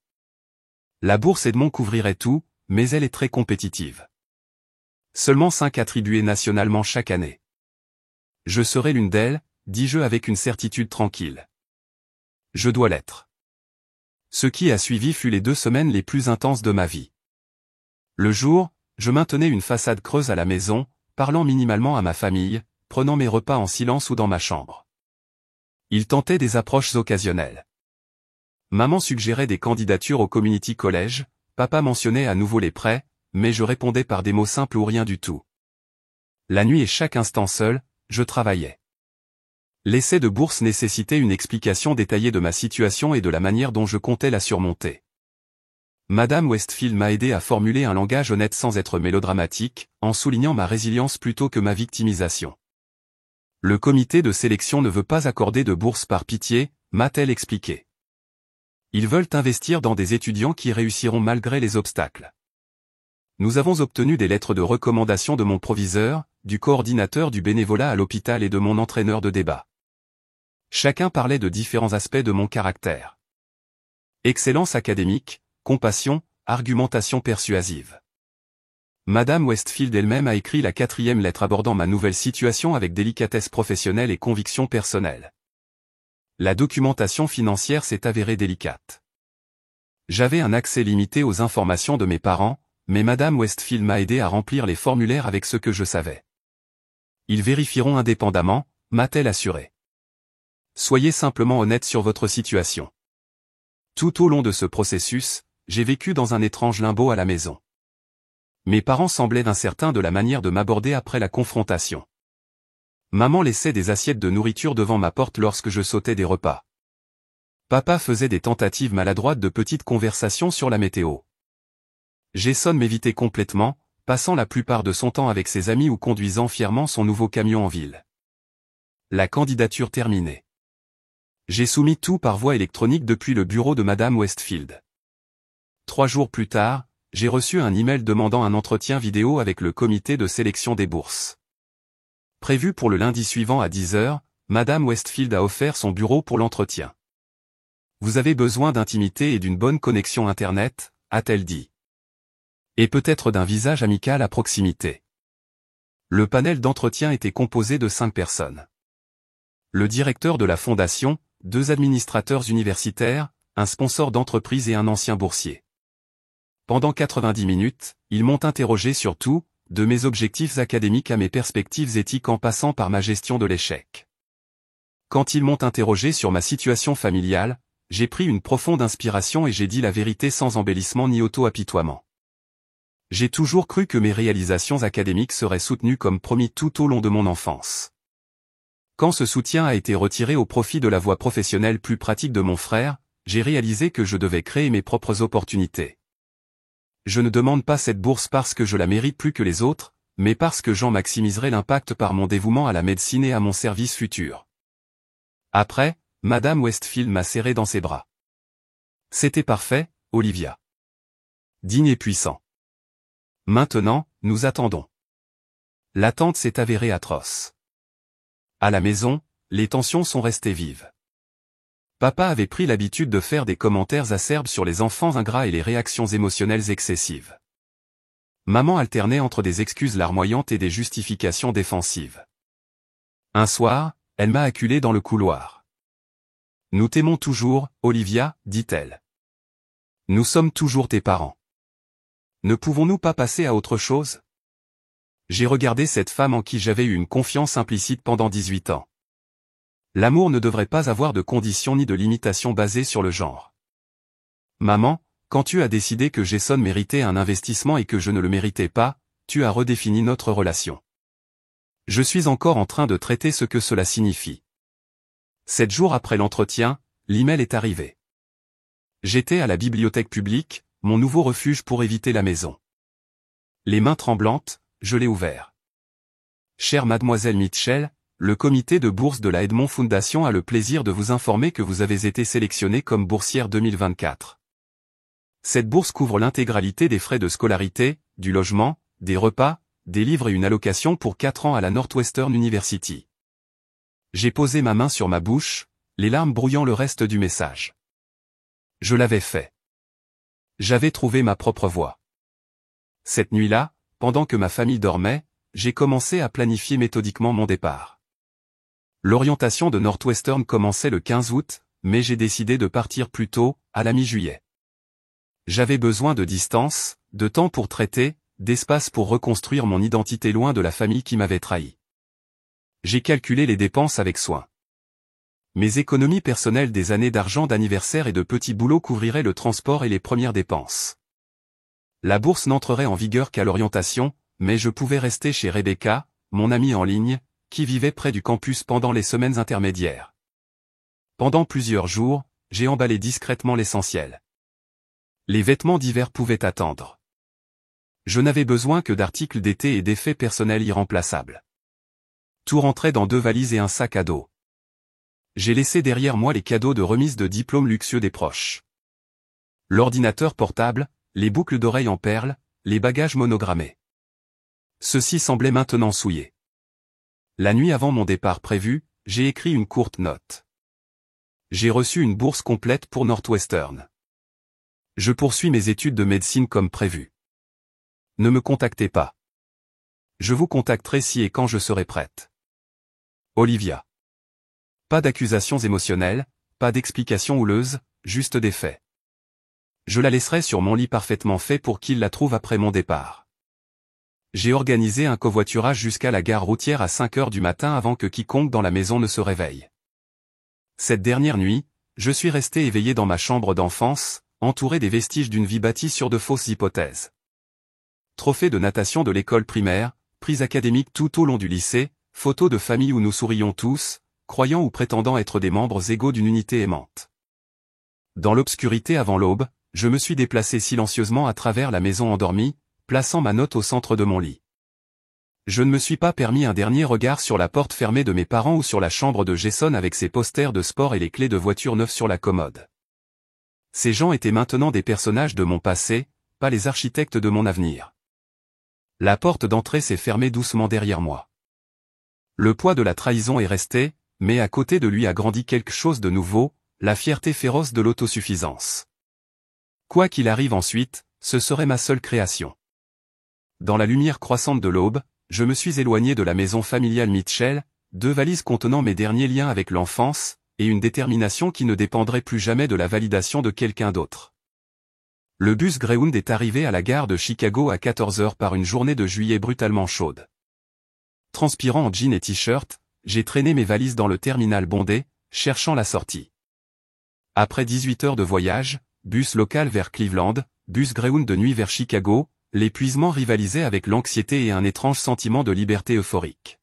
La bourse Edmond couvrirait tout, mais elle est très compétitive. Seulement 5 attribués nationalement chaque année. Je serai l'une d'elles, dis-je avec une certitude tranquille. Je dois l'être. Ce qui a suivi fut les 2 semaines les plus intenses de ma vie. Le jour, je maintenais une façade creuse à la maison, parlant minimalement à ma famille, prenant mes repas en silence ou dans ma chambre. Il tentait des approches occasionnelles. Maman suggérait des candidatures au community college, papa mentionnait à nouveau les prêts, mais je répondais par des mots simples ou rien du tout. La nuit et chaque instant seul, je travaillais. L'essai de bourse nécessitait une explication détaillée de ma situation et de la manière dont je comptais la surmonter. Madame Westfield m'a aidé à formuler un langage honnête sans être mélodramatique, en soulignant ma résilience plutôt que ma victimisation. Le comité de sélection ne veut pas accorder de bourse par pitié, m'a-t-elle expliqué. Ils veulent investir dans des étudiants qui réussiront malgré les obstacles. Nous avons obtenu des lettres de recommandation de mon proviseur, du coordinateur du bénévolat à l'hôpital et de mon entraîneur de débat. Chacun parlait de différents aspects de mon caractère. Excellence académique, compassion, argumentation persuasive. Madame Westfield elle-même a écrit la 4e lettre abordant ma nouvelle situation avec délicatesse professionnelle et conviction personnelle. La documentation financière s'est avérée délicate. J'avais un accès limité aux informations de mes parents, mais Madame Westfield m'a aidé à remplir les formulaires avec ce que je savais. Ils vérifieront indépendamment, m'a-t-elle assuré. Soyez simplement honnête sur votre situation. Tout au long de ce processus, j'ai vécu dans un étrange limbo à la maison. Mes parents semblaient incertains de la manière de m'aborder après la confrontation. Maman laissait des assiettes de nourriture devant ma porte lorsque je sautais des repas. Papa faisait des tentatives maladroites de petites conversations sur la météo. Jason m'évitait complètement, passant la plupart de son temps avec ses amis ou conduisant fièrement son nouveau camion en ville. La candidature terminée. J'ai soumis tout par voie électronique depuis le bureau de Madame Westfield. 3 jours plus tard, j'ai reçu un email demandant un entretien vidéo avec le comité de sélection des bourses. Prévu pour le lundi suivant à 10 h, Madame Westfield a offert son bureau pour l'entretien. Vous avez besoin d'intimité et d'une bonne connexion Internet, a-t-elle dit. Et peut-être d'un visage amical à proximité. Le panel d'entretien était composé de 5 personnes. Le directeur de la fondation, 2 administrateurs universitaires, un sponsor d'entreprise et un ancien boursier. Pendant 90 minutes, ils m'ont interrogé sur tout, de mes objectifs académiques à mes perspectives éthiques en passant par ma gestion de l'échec. Quand ils m'ont interrogé sur ma situation familiale, j'ai pris une profonde inspiration et j'ai dit la vérité sans embellissement ni auto-apitoiement. J'ai toujours cru que mes réalisations académiques seraient soutenues comme promis tout au long de mon enfance. Quand ce soutien a été retiré au profit de la voie professionnelle plus pratique de mon frère, j'ai réalisé que je devais créer mes propres opportunités. Je ne demande pas cette bourse parce que je la mérite plus que les autres, mais parce que j'en maximiserai l'impact par mon dévouement à la médecine et à mon service futur. Après, Madame Westfield m'a serré dans ses bras. C'était parfait, Olivia. Digne et puissant. Maintenant, nous attendons. L'attente s'est avérée atroce. À la maison, les tensions sont restées vives. Papa avait pris l'habitude de faire des commentaires acerbes sur les enfants ingrats et les réactions émotionnelles excessives. Maman alternait entre des excuses larmoyantes et des justifications défensives. Un soir, elle m'a acculé dans le couloir. Nous t'aimons toujours, Olivia, dit-elle. Nous sommes toujours tes parents. Ne pouvons-nous pas passer à autre chose? J'ai regardé cette femme en qui j'avais eu une confiance implicite pendant 18 ans. L'amour ne devrait pas avoir de conditions ni de limitations basées sur le genre. Maman, quand tu as décidé que Jason méritait un investissement et que je ne le méritais pas, tu as redéfini notre relation. Je suis encore en train de traiter ce que cela signifie. 7 jours après l'entretien, l'email est arrivé. J'étais à la bibliothèque publique, mon nouveau refuge pour éviter la maison. Les mains tremblantes, je l'ai ouvert. Chère mademoiselle Mitchell, le comité de bourse de la Edmond Foundation a le plaisir de vous informer que vous avez été sélectionnée comme boursière 2024. Cette bourse couvre l'intégralité des frais de scolarité, du logement, des repas, des livres et une allocation pour 4 ans à la Northwestern University. J'ai posé ma main sur ma bouche, les larmes brouillant le reste du message. Je l'avais fait. J'avais trouvé ma propre voie. Cette nuit-là, pendant que ma famille dormait, j'ai commencé à planifier méthodiquement mon départ. L'orientation de Northwestern commençait le 15 août, mais j'ai décidé de partir plus tôt, à la mi-juillet. J'avais besoin de distance, de temps pour traiter, d'espace pour reconstruire mon identité loin de la famille qui m'avait trahi. J'ai calculé les dépenses avec soin. Mes économies personnelles des années d'argent d'anniversaire et de petits boulots couvriraient le transport et les premières dépenses. La bourse n'entrerait en vigueur qu'à l'orientation, mais je pouvais rester chez Rebecca, mon amie en ligne, qui vivait près du campus pendant les semaines intermédiaires. Pendant plusieurs jours, j'ai emballé discrètement l'essentiel. Les vêtements d'hiver pouvaient attendre. Je n'avais besoin que d'articles d'été et d'effets personnels irremplaçables. Tout rentrait dans 2 valises et un sac à dos. J'ai laissé derrière moi les cadeaux de remise de diplômes luxueux des proches. l'ordinateur portable, les boucles d'oreilles en perles, les bagages monogrammés. Ceux-ci semblaient maintenant souillés. La nuit avant mon départ prévu, j'ai écrit une courte note. J'ai reçu une bourse complète pour Northwestern. Je poursuis mes études de médecine comme prévu. Ne me contactez pas. Je vous contacterai si et quand je serai prête. Olivia. Pas d'accusations émotionnelles, pas d'explications houleuses, juste des faits. Je la laisserai sur mon lit parfaitement fait pour qu'il la trouve après mon départ. J'ai organisé un covoiturage jusqu'à la gare routière à 5 heures du matin avant que quiconque dans la maison ne se réveille. Cette dernière nuit, je suis resté éveillé dans ma chambre d'enfance, entouré des vestiges d'une vie bâtie sur de fausses hypothèses. Trophée de natation de l'école primaire, prise académique tout au long du lycée, photos de famille où nous sourions tous, croyant ou prétendant être des membres égaux d'une unité aimante. Dans l'obscurité avant l'aube, je me suis déplacé silencieusement à travers la maison endormie, plaçant ma note au centre de mon lit. Je ne me suis pas permis un dernier regard sur la porte fermée de mes parents ou sur la chambre de Jason avec ses posters de sport et les clés de voiture neuves sur la commode. Ces gens étaient maintenant des personnages de mon passé, pas les architectes de mon avenir. La porte d'entrée s'est fermée doucement derrière moi. Le poids de la trahison est resté, mais à côté de lui a grandi quelque chose de nouveau, la fierté féroce de l'autosuffisance. Quoi qu'il arrive ensuite, ce serait ma seule création. Dans la lumière croissante de l'aube, je me suis éloigné de la maison familiale Mitchell, 2 valises contenant mes derniers liens avec l'enfance, et une détermination qui ne dépendrait plus jamais de la validation de quelqu'un d'autre. Le bus Greyhound est arrivé à la gare de Chicago à 14 heures par une journée de juillet brutalement chaude. Transpirant en jean et t-shirt, j'ai traîné mes valises dans le terminal bondé, cherchant la sortie. Après 18 heures de voyage, bus local vers Cleveland, bus Greyhound de nuit vers Chicago, l'épuisement rivalisait avec l'anxiété et un étrange sentiment de liberté euphorique.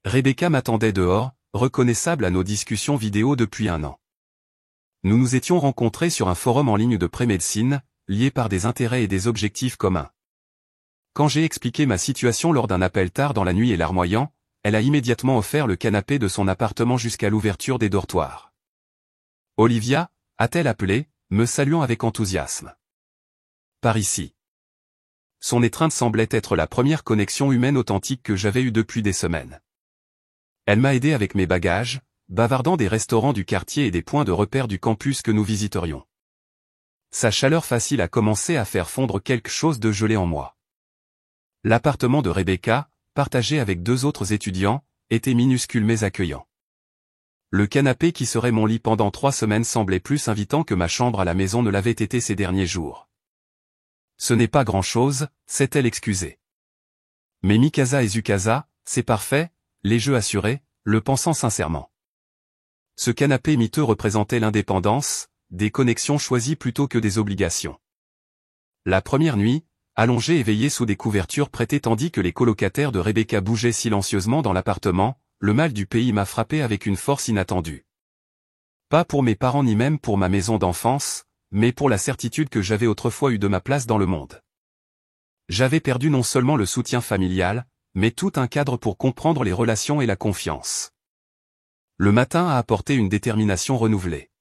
Rebecca m'attendait dehors, reconnaissable à nos discussions vidéo depuis 1 an. Nous nous étions rencontrés sur un forum en ligne de pré-médecine, liés par des intérêts et des objectifs communs. Quand j'ai expliqué ma situation lors d'un appel tard dans la nuit et larmoyant, elle a immédiatement offert le canapé de son appartement jusqu'à l'ouverture des dortoirs. Olivia, a-t-elle appelé, me saluant avec enthousiasme. Par ici. Son étreinte semblait être la première connexion humaine authentique que j'avais eue depuis des semaines. Elle m'a aidé avec mes bagages, bavardant des restaurants du quartier et des points de repère du campus que nous visiterions. Sa chaleur facile a commencé à faire fondre quelque chose de gelé en moi. L'appartement de Rebecca, partagé avec 2 autres étudiants, était minuscule mais accueillant. Le canapé qui serait mon lit pendant 3 semaines semblait plus invitant que ma chambre à la maison ne l'avait été ces derniers jours. Ce n'est pas grand-chose, s'est-elle excusée. Mais Mikasa et Zukasa, c'est parfait, les jeux assurés, le pensant sincèrement. Ce canapé miteux représentait l'indépendance, des connexions choisies plutôt que des obligations. La première nuit, allongé et veillé sous des couvertures prêtées tandis que les colocataires de Rebecca bougeaient silencieusement dans l'appartement, le mal du pays m'a frappé avec une force inattendue. Pas pour mes parents ni même pour ma maison d'enfance, mais pour la certitude que j'avais autrefois eu de ma place dans le monde. J'avais perdu non seulement le soutien familial, mais tout un cadre pour comprendre les relations et la confiance. Le matin a apporté une détermination renouvelée.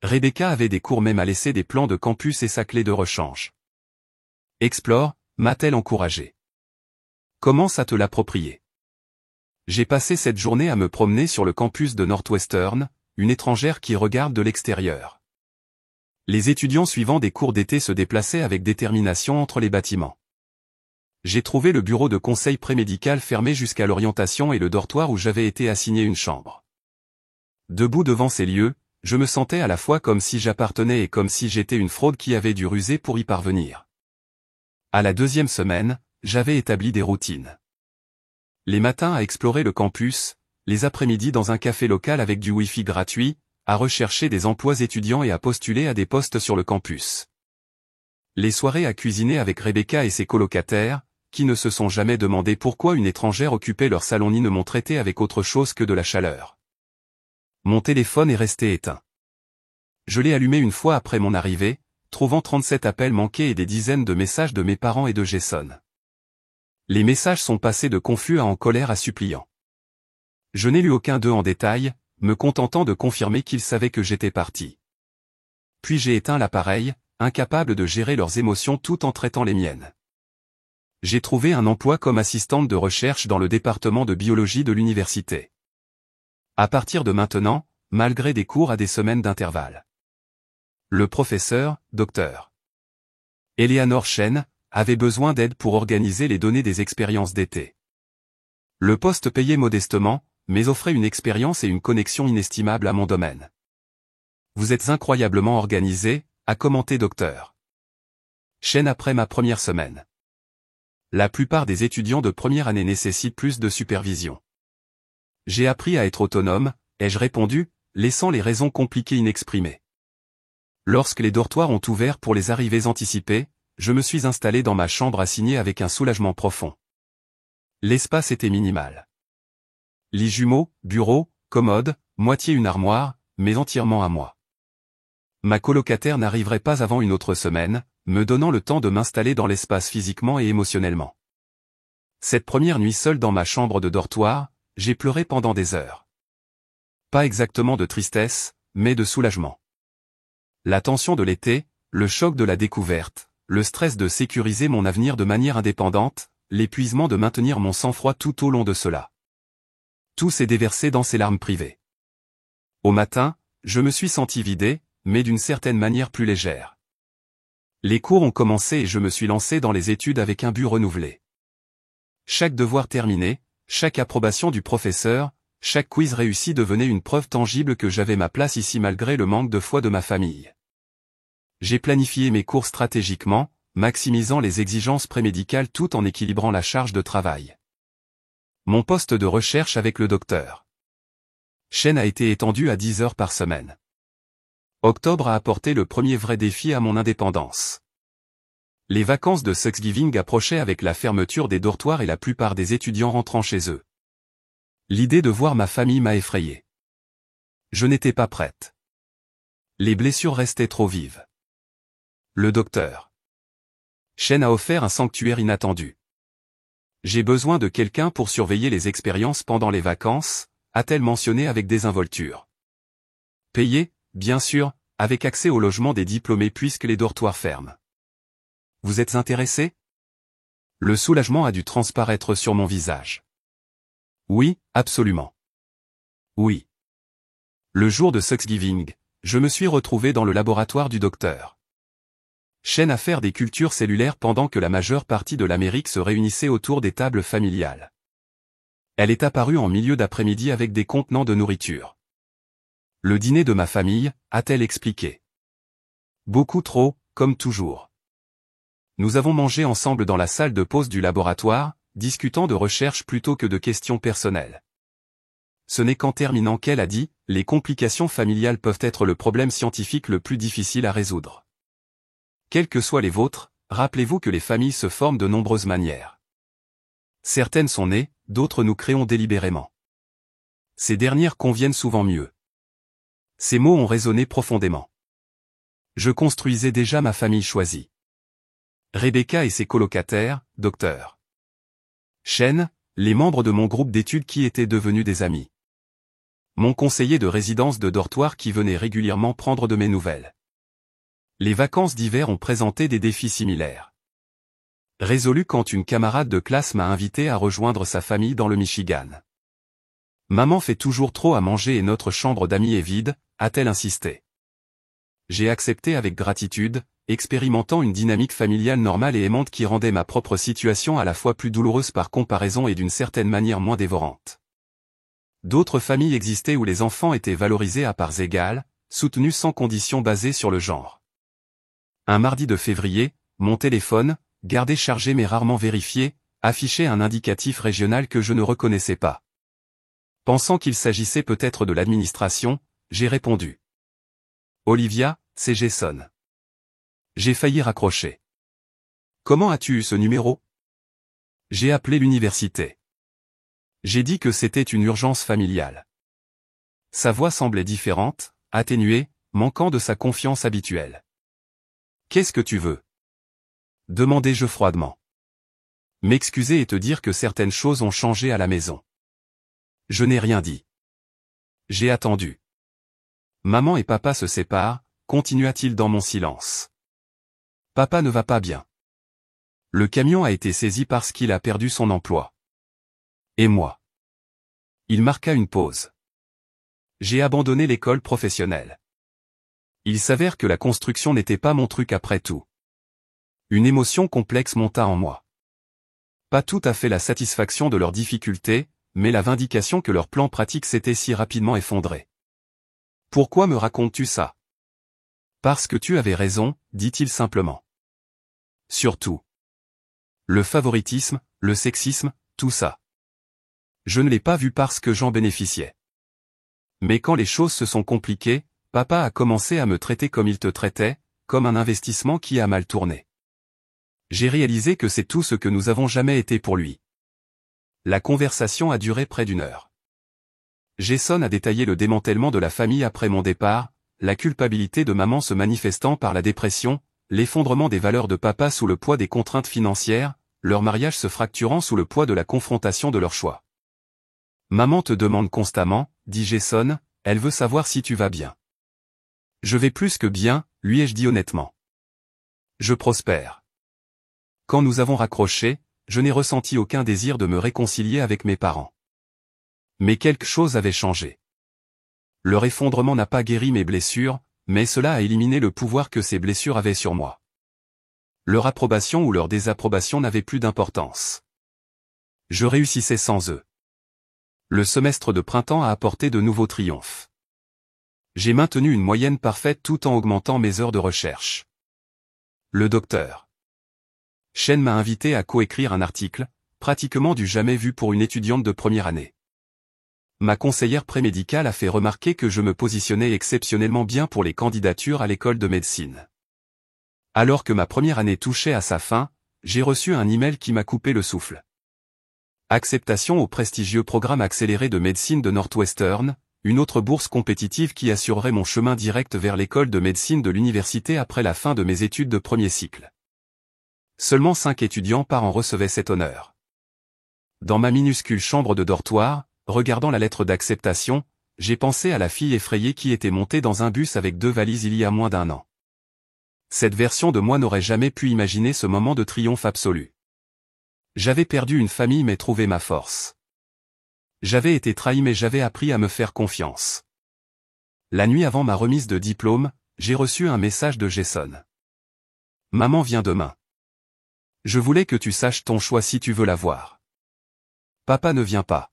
Rebecca avait des cours même à laisser des plans de campus et sa clé de rechange. Explore, m'a-t-elle encouragé. Commence à te l'approprier. J'ai passé cette journée à me promener sur le campus de Northwestern, une étrangère qui regarde de l'extérieur. Les étudiants suivant des cours d'été se déplaçaient avec détermination entre les bâtiments. J'ai trouvé le bureau de conseil prémédical fermé jusqu'à l'orientation et le dortoir où j'avais été assigné une chambre. Debout devant ces lieux, je me sentais à la fois comme si j'appartenais et comme si j'étais une fraude qui avait dû ruser pour y parvenir. À la 2e semaine, j'avais établi des routines. Les matins à explorer le campus, les après-midi dans un café local avec du Wi-Fi gratuit, à rechercher des emplois étudiants et à postuler à des postes sur le campus. Les soirées à cuisiner avec Rebecca et ses colocataires, qui ne se sont jamais demandé pourquoi une étrangère occupait leur salon ni ne m'ont traité avec autre chose que de la chaleur. Mon téléphone est resté éteint. Je l'ai allumé une fois après mon arrivée, trouvant 37 appels manqués et des dizaines de messages de mes parents et de Jason. Les messages sont passés de confus à en colère à suppliant. Je n'ai lu aucun d'eux en détail, me contentant de confirmer qu'ils savaient que j'étais parti. puis j'ai éteint l'appareil, incapable de gérer leurs émotions tout en traitant les miennes. J'ai trouvé un emploi comme assistante de recherche dans le département de biologie de l'université. À partir de maintenant, malgré des cours à des semaines d'intervalle. Le professeur, Dr. Eleanor Chen, avait besoin d'aide pour organiser les données des expériences d'été. Le poste payait modestement, mais offrait une expérience et une connexion inestimables à mon domaine. Vous êtes incroyablement organisé, a commenté Dr. Chen après ma première semaine. La plupart des étudiants de première année nécessitent plus de supervision. J'ai appris à être autonome, ai-je répondu, laissant les raisons compliquées inexprimées. Lorsque les dortoirs ont ouvert pour les arrivées anticipées, je me suis installé dans ma chambre assignée avec un soulagement profond. L'espace était minimal. Lit jumeaux, bureau, commode, moitié une armoire, mais entièrement à moi. Ma colocataire n'arriverait pas avant une autre semaine, me donnant le temps de m'installer dans l'espace physiquement et émotionnellement. Cette première nuit seule dans ma chambre de dortoir, j'ai pleuré pendant des heures. Pas exactement de tristesse, mais de soulagement. La tension de l'été, le choc de la découverte, le stress de sécuriser mon avenir de manière indépendante, l'épuisement de maintenir mon sang-froid tout au long de cela. Tout s'est déversé dans ces larmes privées. Au matin, je me suis senti vidé, mais d'une certaine manière plus légère. Les cours ont commencé et je me suis lancé dans les études avec un but renouvelé. Chaque devoir terminé, chaque approbation du professeur, chaque quiz réussi devenait une preuve tangible que j'avais ma place ici malgré le manque de foi de ma famille. J'ai planifié mes cours stratégiquement, maximisant les exigences prémédicales tout en équilibrant la charge de travail. Mon poste de recherche avec le Dr. Chen a été étendu à 10 heures par semaine. Octobre a apporté le premier vrai défi à mon indépendance. Les vacances de Thanksgiving approchaient avec la fermeture des dortoirs et la plupart des étudiants rentrant chez eux. L'idée de voir ma famille m'a effrayé. Je n'étais pas prête. Les blessures restaient trop vives. Le Dr. Chen a offert un sanctuaire inattendu. J'ai besoin de quelqu'un pour surveiller les expériences pendant les vacances, a-t-elle mentionné avec désinvolture. Payé, bien sûr, avec accès au logement des diplômés puisque les dortoirs ferment. Vous êtes intéressé? Le soulagement a dû transparaître sur mon visage. Oui, absolument. Oui. Le jour de Thanksgiving, je me suis retrouvé dans le laboratoire du docteur Chen à faire des cultures cellulaires pendant que la majeure partie de l'Amérique se réunissait autour des tables familiales. Elle est apparue en milieu d'après-midi avec des contenants de nourriture. Le dîner de ma famille, a-t-elle expliqué. Beaucoup trop, comme toujours. Nous avons mangé ensemble dans la salle de pause du laboratoire, discutant de recherche plutôt que de questions personnelles. Ce n'est qu'en terminant qu'elle a dit, les complications familiales peuvent être le problème scientifique le plus difficile à résoudre. Quelles que soient les vôtres, rappelez-vous que les familles se forment de nombreuses manières. Certaines sont nées, d'autres nous créons délibérément. Ces dernières conviennent souvent mieux. Ces mots ont résonné profondément. Je construisais déjà ma famille choisie. Rebecca et ses colocataires, Dr. Chen, les membres de mon groupe d'études qui étaient devenus des amis. Mon conseiller de résidence de dortoir qui venait régulièrement prendre de mes nouvelles. Les vacances d'hiver ont présenté des défis similaires. Résolu quand une camarade de classe m'a invité à rejoindre sa famille dans le Michigan. Maman fait toujours trop à manger et notre chambre d'amis est vide, a-t-elle insisté. J'ai accepté avec gratitude, expérimentant une dynamique familiale normale et aimante qui rendait ma propre situation à la fois plus douloureuse par comparaison et d'une certaine manière moins dévorante. D'autres familles existaient où les enfants étaient valorisés à parts égales, soutenus sans condition basées sur le genre. Un mardi de février, mon téléphone, gardé chargé mais rarement vérifié, affichait un indicatif régional que je ne reconnaissais pas. Pensant qu'il s'agissait peut-être de l'administration, j'ai répondu. Olivia, c'est Jason. J'ai failli raccrocher. Comment as-tu eu ce numéro? J'ai appelé l'université. J'ai dit que c'était une urgence familiale. Sa voix semblait différente, atténuée, manquant de sa confiance habituelle. Qu'est-ce que tu veux? Demandai-je froidement. M'excuser et te dire que certaines choses ont changé à la maison. Je n'ai rien dit. J'ai attendu. Maman et papa se séparent, continua-t-il dans mon silence. Papa ne va pas bien. Le camion a été saisi parce qu'il a perdu son emploi. Et moi? Il marqua une pause. J'ai abandonné l'école professionnelle. Il s'avère que la construction n'était pas mon truc après tout. Une émotion complexe monta en moi. Pas tout à fait la satisfaction de leurs difficultés, mais la vindication que leur plan pratique s'était si rapidement effondré. Pourquoi me racontes-tu ça? Parce que tu avais raison, dit-il simplement. Surtout. Le favoritisme, le sexisme, tout ça. Je ne l'ai pas vu parce que j'en bénéficiais. Mais quand les choses se sont compliquées, papa a commencé à me traiter comme il te traitait, comme un investissement qui a mal tourné. J'ai réalisé que c'est tout ce que nous avons jamais été pour lui. La conversation a duré près d'1 heure. Jason a détaillé le démantèlement de la famille après mon départ, la culpabilité de maman se manifestant par la dépression, l'effondrement des valeurs de papa sous le poids des contraintes financières, leur mariage se fracturant sous le poids de la confrontation de leurs choix. Maman te demande constamment, dit Jason, elle veut savoir si tu vas bien. Je vais plus que bien, lui ai-je dit honnêtement. Je prospère. Quand nous avons raccroché, je n'ai ressenti aucun désir de me réconcilier avec mes parents. Mais quelque chose avait changé. Leur effondrement n'a pas guéri mes blessures, mais cela a éliminé le pouvoir que ces blessures avaient sur moi. Leur approbation ou leur désapprobation n'avait plus d'importance. Je réussissais sans eux. Le semestre de printemps a apporté de nouveaux triomphes. J'ai maintenu une moyenne parfaite tout en augmentant mes heures de recherche. Le docteur Chen m'a invité à coécrire un article, pratiquement du jamais vu pour une étudiante de première année. Ma conseillère prémédicale a fait remarquer que je me positionnais exceptionnellement bien pour les candidatures à l'école de médecine. Alors que ma première année touchait à sa fin, j'ai reçu un email qui m'a coupé le souffle. Acceptation au prestigieux programme accéléré de médecine de Northwestern, une autre bourse compétitive qui assurerait mon chemin direct vers l'école de médecine de l'université après la fin de mes études de premier cycle. Seulement 5 étudiants par an recevaient cet honneur. Dans ma minuscule chambre de dortoir, regardant la lettre d'acceptation, j'ai pensé à la fille effrayée qui était montée dans un bus avec 2 valises il y a moins d'1 an. Cette version de moi n'aurait jamais pu imaginer ce moment de triomphe absolu. J'avais perdu une famille mais trouvé ma force. J'avais été trahi mais j'avais appris à me faire confiance. La nuit avant ma remise de diplôme, j'ai reçu un message de Jason. Maman vient demain. Je voulais que tu saches ton choix si tu veux la voir. Papa ne vient pas.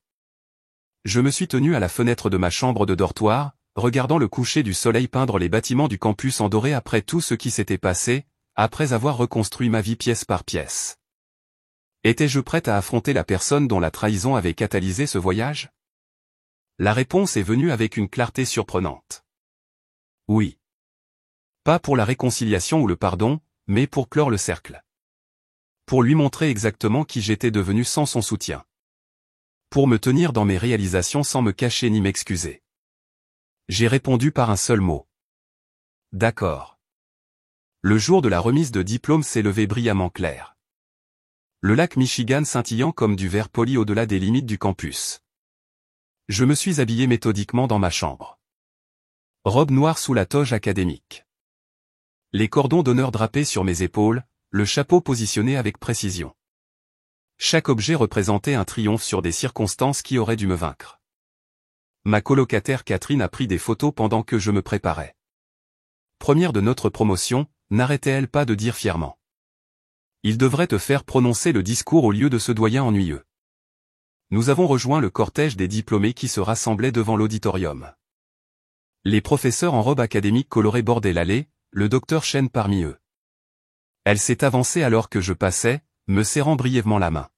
Je me suis tenu à la fenêtre de ma chambre de dortoir, regardant le coucher du soleil peindre les bâtiments du campus en doré après tout ce qui s'était passé, après avoir reconstruit ma vie pièce par pièce. Étais-je prête à affronter la personne dont la trahison avait catalysé ce voyage? La réponse est venue avec une clarté surprenante. Oui. Pas pour la réconciliation ou le pardon, mais pour clore le cercle. Pour lui montrer exactement qui j'étais devenu sans son soutien. Pour me tenir dans mes réalisations sans me cacher ni m'excuser. J'ai répondu par un seul mot. D'accord. Le jour de la remise de diplôme s'est levé brillamment clair. Le lac Michigan scintillant comme du verre poli au-delà des limites du campus. Je me suis habillé méthodiquement dans ma chambre. Robe noire sous la toge académique. Les cordons d'honneur drapés sur mes épaules, le chapeau positionné avec précision. Chaque objet représentait un triomphe sur des circonstances qui auraient dû me vaincre. Ma colocataire Catherine a pris des photos pendant que je me préparais. Première de notre promotion, n'arrêtait-elle pas de dire fièrement. Il devrait te faire prononcer le discours au lieu de ce doyen ennuyeux. Nous avons rejoint le cortège des diplômés qui se rassemblaient devant l'auditorium. Les professeurs en robe académique colorée bordaient l'allée, le docteur Chen parmi eux. Elle s'est avancée alors que je passais, me serrant brièvement la main.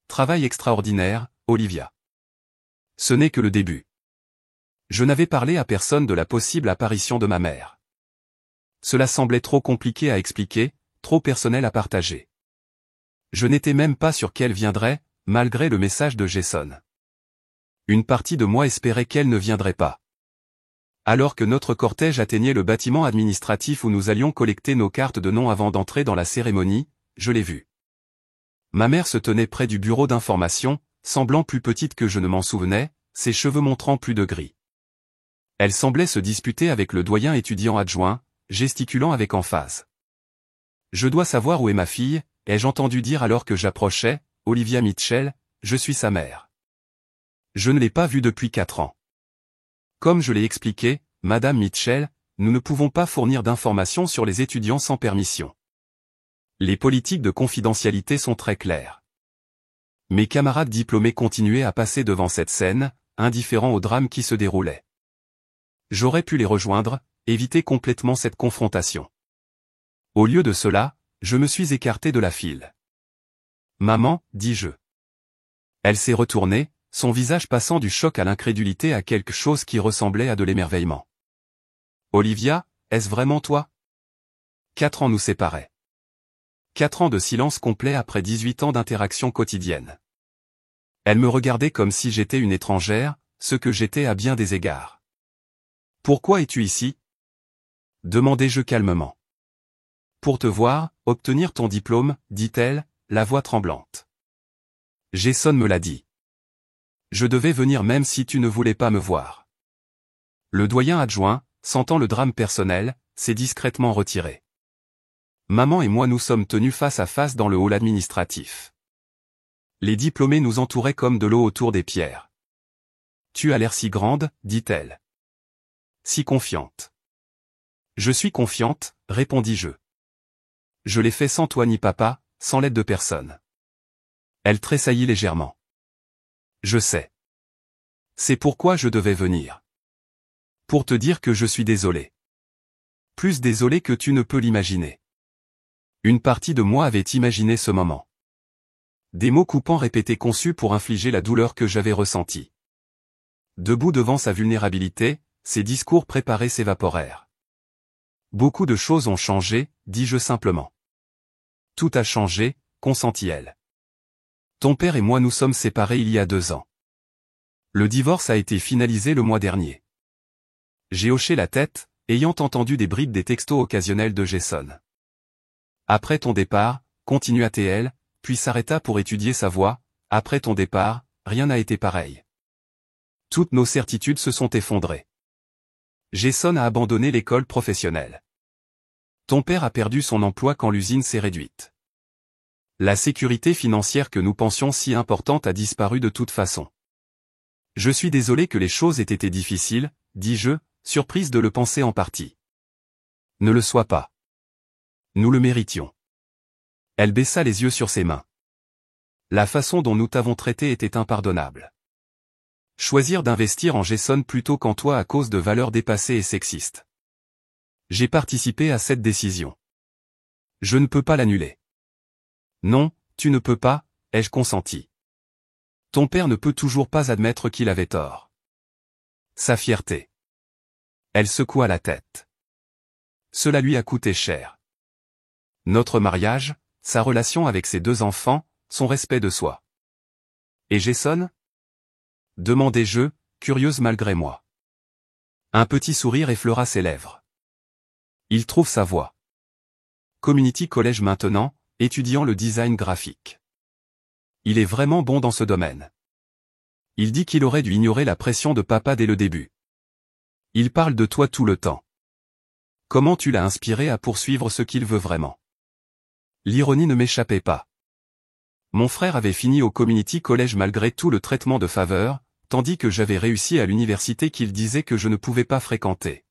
Travail extraordinaire, Olivia. Ce n'est que le début. Je n'avais parlé à personne de la possible apparition de ma mère. Cela semblait trop compliqué à expliquer, trop personnel à partager. Je n'étais même pas sûr qu'elle viendrait, malgré le message de Jason. Une partie de moi espérait qu'elle ne viendrait pas. Alors que notre cortège atteignait le bâtiment administratif où nous allions collecter nos cartes de nom avant d'entrer dans la cérémonie, je l'ai vue. Ma mère se tenait près du bureau d'information, semblant plus petite que je ne m'en souvenais, ses cheveux montrant plus de gris. Elle semblait se disputer avec le doyen étudiant adjoint, gesticulant avec emphase. Je dois savoir où est ma fille, ai-je entendu dire alors que j'approchais, Olivia Mitchell, je suis sa mère. Je ne l'ai pas vue depuis 4 ans. Comme je l'ai expliqué, Madame Mitchell, nous ne pouvons pas fournir d'informations sur les étudiants sans permission. Les politiques de confidentialité sont très claires. Mes camarades diplômés continuaient à passer devant cette scène, indifférents au drame qui se déroulait. J'aurais pu les rejoindre, éviter complètement cette confrontation. Au lieu de cela, je me suis écarté de la file. Maman, dis-je. Elle s'est retournée, son visage passant du choc à l'incrédulité à quelque chose qui ressemblait à de l'émerveillement. Olivia, est-ce vraiment toi? 4 ans nous séparaient. 4 ans de silence complet après 18 ans d'interaction quotidienne. Elle me regardait comme si j'étais une étrangère, ce que j'étais à bien des égards. Pourquoi es-tu ici? Demandai-je calmement. Pour te voir, obtenir ton diplôme, dit-elle, la voix tremblante. Jason me l'a dit. Je devais venir même si tu ne voulais pas me voir. Le doyen adjoint, sentant le drame personnel, s'est discrètement retiré. Maman et moi nous sommes tenus face à face dans le hall administratif. Les diplômés nous entouraient comme de l'eau autour des pierres. Tu as l'air si grande, dit-elle. Si confiante. Je suis confiante, répondis-je. Je l'ai fait sans toi ni papa, sans l'aide de personne. Elle tressaillit légèrement. Je sais. C'est pourquoi je devais venir. Pour te dire que je suis désolé. Plus désolé que tu ne peux l'imaginer. Une partie de moi avait imaginé ce moment. Des mots coupants répétés conçus pour infliger la douleur que j'avais ressentie. Debout devant sa vulnérabilité, ses discours préparés s'évaporèrent. Beaucoup de choses ont changé, dis-je simplement. Tout a changé, consentit-elle. Ton père et moi nous sommes séparés il y a 2 ans. Le divorce a été finalisé le mois dernier. J'ai hoché la tête, ayant entendu des bribes des textos occasionnels de Jason. Après ton départ, continua-t-elle, puis s'arrêta pour étudier sa voix, après ton départ, rien n'a été pareil. Toutes nos certitudes se sont effondrées. Jason a abandonné l'école professionnelle. Ton père a perdu son emploi quand l'usine s'est réduite. La sécurité financière que nous pensions si importante a disparu de toute façon. Je suis désolé que les choses aient été difficiles, dis-je, surprise de le penser en partie. Ne le sois pas. Nous le méritions. Elle baissa les yeux sur ses mains. La façon dont nous t'avons traité était impardonnable. Choisir d'investir en Jason plutôt qu'en toi à cause de valeurs dépassées et sexistes. J'ai participé à cette décision. Je ne peux pas l'annuler. Non, tu ne peux pas, ai-je consenti. Ton père ne peut toujours pas admettre qu'il avait tort. Sa fierté. Elle secoua la tête. Cela lui a coûté cher. Notre mariage, sa relation avec ses 2 enfants, son respect de soi. Et Jason? Demandai-je, curieuse malgré moi. Un petit sourire effleura ses lèvres. Il trouve sa voie. Community College maintenant, étudiant le design graphique. Il est vraiment bon dans ce domaine. Il dit qu'il aurait dû ignorer la pression de papa dès le début. Il parle de toi tout le temps. Comment tu l'as inspiré à poursuivre ce qu'il veut vraiment? L'ironie ne m'échappait pas. Mon frère avait fini au Community College malgré tout le traitement de faveur, tandis que j'avais réussi à l'université qu'il disait que je ne pouvais pas fréquenter.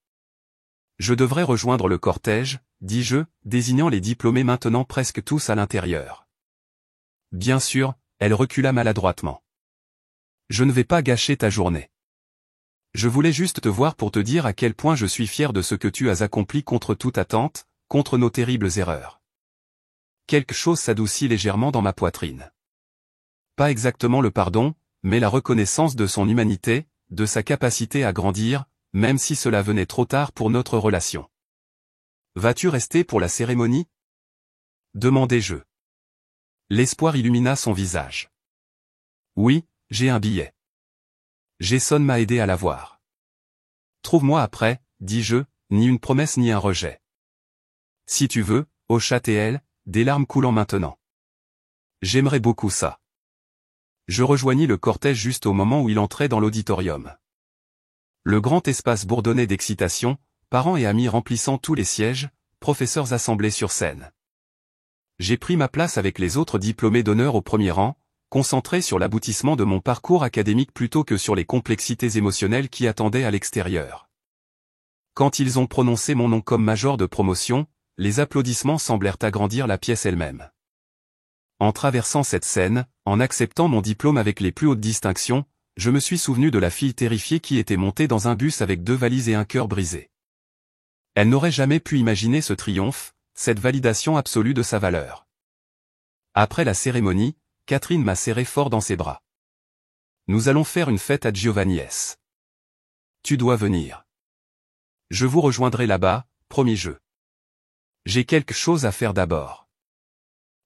Je devrais rejoindre le cortège, dis-je, désignant les diplômés maintenant presque tous à l'intérieur. Bien sûr, elle recula maladroitement. Je ne vais pas gâcher ta journée. Je voulais juste te voir pour te dire à quel point je suis fier de ce que tu as accompli contre toute attente, contre nos terribles erreurs. Quelque chose s'adoucit légèrement dans ma poitrine. Pas exactement le pardon, mais la reconnaissance de son humanité, de sa capacité à grandir, même si cela venait trop tard pour notre relation. Vas-tu rester pour la cérémonie? Demandai-je. L'espoir illumina son visage. Oui, j'ai un billet. Jason m'a aidé à l'avoir. Trouve-moi après, dis-je, ni une promesse ni un rejet. Si tu veux, hocha-t-elle, des larmes coulant maintenant. J'aimerais beaucoup ça. Je rejoignis le cortège juste au moment où il entrait dans l'auditorium. Le grand espace bourdonnait d'excitation, parents et amis remplissant tous les sièges, professeurs assemblés sur scène. J'ai pris ma place avec les autres diplômés d'honneur au premier rang, concentré sur l'aboutissement de mon parcours académique plutôt que sur les complexités émotionnelles qui attendaient à l'extérieur. Quand ils ont prononcé mon nom comme major de promotion, les applaudissements semblèrent agrandir la pièce elle-même. En traversant cette scène, en acceptant mon diplôme avec les plus hautes distinctions, je me suis souvenu de la fille terrifiée qui était montée dans un bus avec 2 valises et un cœur brisé. Elle n'aurait jamais pu imaginer ce triomphe, cette validation absolue de sa valeur. Après la cérémonie, Catherine m'a serré fort dans ses bras. Nous allons faire une fête à Giovanni S. Tu dois venir. Je vous rejoindrai là-bas, promis je. J'ai quelque chose à faire d'abord.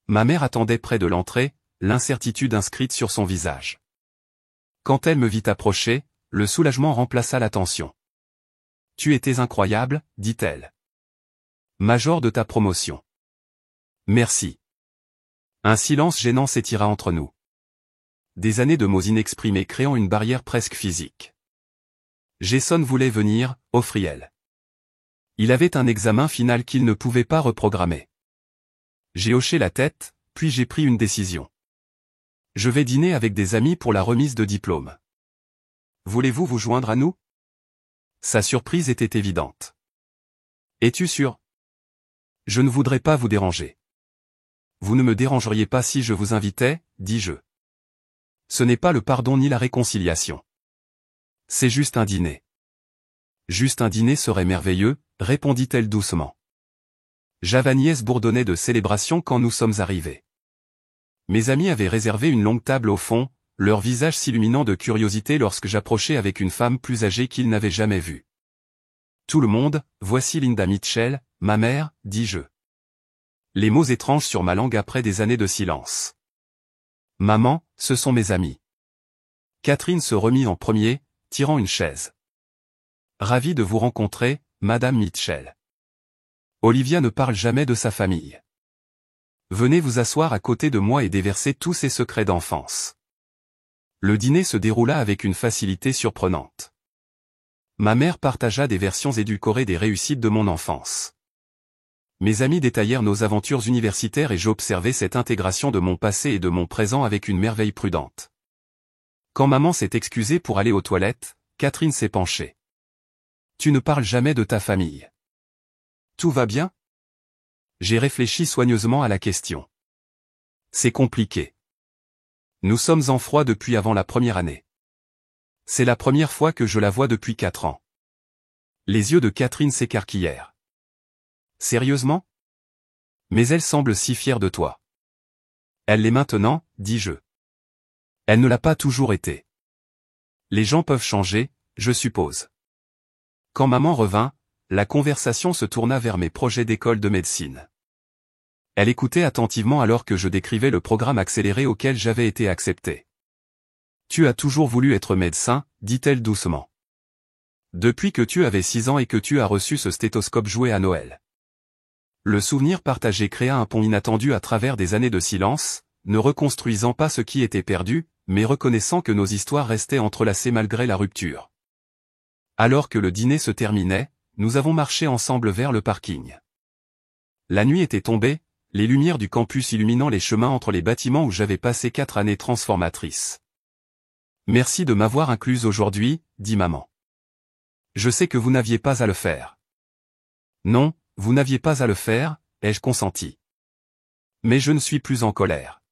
Ma mère attendait près de l'entrée, l'incertitude inscrite sur son visage. Quand elle me vit approcher, le soulagement remplaça la tension. Tu étais incroyable, dit-elle. Major de ta promotion. Merci. Un silence gênant s'étira entre nous. Des années de mots inexprimés créant une barrière presque physique. Jason voulait venir, offrit-elle. Il avait un examen final qu'il ne pouvait pas reprogrammer. J'ai hoché la tête, puis j'ai pris une décision. Je vais dîner avec des amis pour la remise de diplôme. Voulez-vous vous joindre à nous? Sa surprise était évidente. Es-tu sûr? Je ne voudrais pas vous déranger. Vous ne me dérangeriez pas si je vous invitais, dis-je. Ce n'est pas le pardon ni la réconciliation. C'est juste un dîner. Juste un dîner serait merveilleux, répondit-elle doucement. Javaniès bourdonnait de célébration quand nous sommes arrivés. Mes amis avaient réservé une longue table au fond, leur visage s'illuminant de curiosité lorsque j'approchais avec une femme plus âgée qu'ils n'avaient jamais vue. Tout le monde, voici Linda Mitchell, ma mère, dis-je. Les mots étranges sur ma langue après des années de silence. Maman, ce sont mes amis. Catherine se remit en premier, tirant une chaise. Ravi de vous rencontrer, Madame Mitchell. Olivia ne parle jamais de sa famille. Venez vous asseoir à côté de moi et déverser tous ses secrets d'enfance. Le dîner se déroula avec une facilité surprenante. Ma mère partagea des versions édulcorées des réussites de mon enfance. Mes amis détaillèrent nos aventures universitaires et j'observais cette intégration de mon passé et de mon présent avec une merveille prudente. Quand maman s'est excusée pour aller aux toilettes, Catherine s'est penchée. Tu ne parles jamais de ta famille. Tout va bien? J'ai réfléchi soigneusement à la question. C'est compliqué. Nous sommes en froid depuis avant la première année. C'est la première fois que je la vois depuis 4 ans. Les yeux de Catherine s'écarquillèrent. Sérieusement? Mais elle semble si fière de toi. Elle l'est maintenant, dis-je. Elle ne l'a pas toujours été. Les gens peuvent changer, je suppose. Quand maman revint, la conversation se tourna vers mes projets d'école de médecine. Elle écoutait attentivement alors que je décrivais le programme accéléré auquel j'avais été accepté. Tu as toujours voulu être médecin, dit-elle doucement. Depuis que tu avais 6 ans et que tu as reçu ce stéthoscope joué à Noël. Le souvenir partagé créa un pont inattendu à travers des années de silence, ne reconstruisant pas ce qui était perdu, mais reconnaissant que nos histoires restaient entrelacées malgré la rupture. Alors que le dîner se terminait, nous avons marché ensemble vers le parking. La nuit était tombée, les lumières du campus illuminant les chemins entre les bâtiments où j'avais passé 4 années transformatrices. Merci de m'avoir incluse aujourd'hui, dit maman. Je sais que vous n'aviez pas à le faire. Non, vous n'aviez pas à le faire, ai-je consenti. Mais je ne suis plus en colère.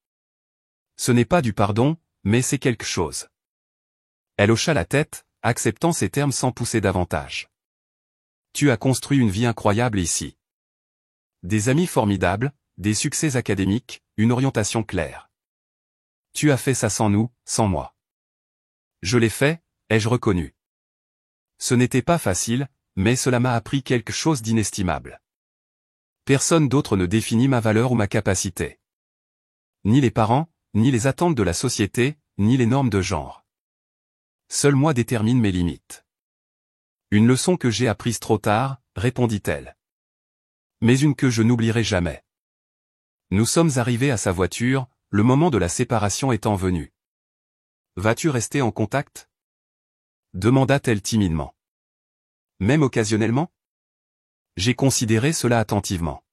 Ce n'est pas du pardon, mais c'est quelque chose. Elle hocha la tête, acceptant ces termes sans pousser davantage. Tu as construit une vie incroyable ici. Des amis formidables, des succès académiques, une orientation claire. Tu as fait ça sans nous, sans moi. Je l'ai fait, ai-je reconnu. Ce n'était pas facile, mais cela m'a appris quelque chose d'inestimable. Personne d'autre ne définit ma valeur ou ma capacité. Ni les parents, ni les attentes de la société, ni les normes de genre. Seul moi détermine mes limites. Une leçon que j'ai apprise trop tard, répondit-elle. Mais une que je n'oublierai jamais. Nous sommes arrivés à sa voiture, le moment de la séparation étant venu. Vas-tu rester en contact? Demanda-t-elle timidement. Même occasionnellement? J'ai considéré cela attentivement.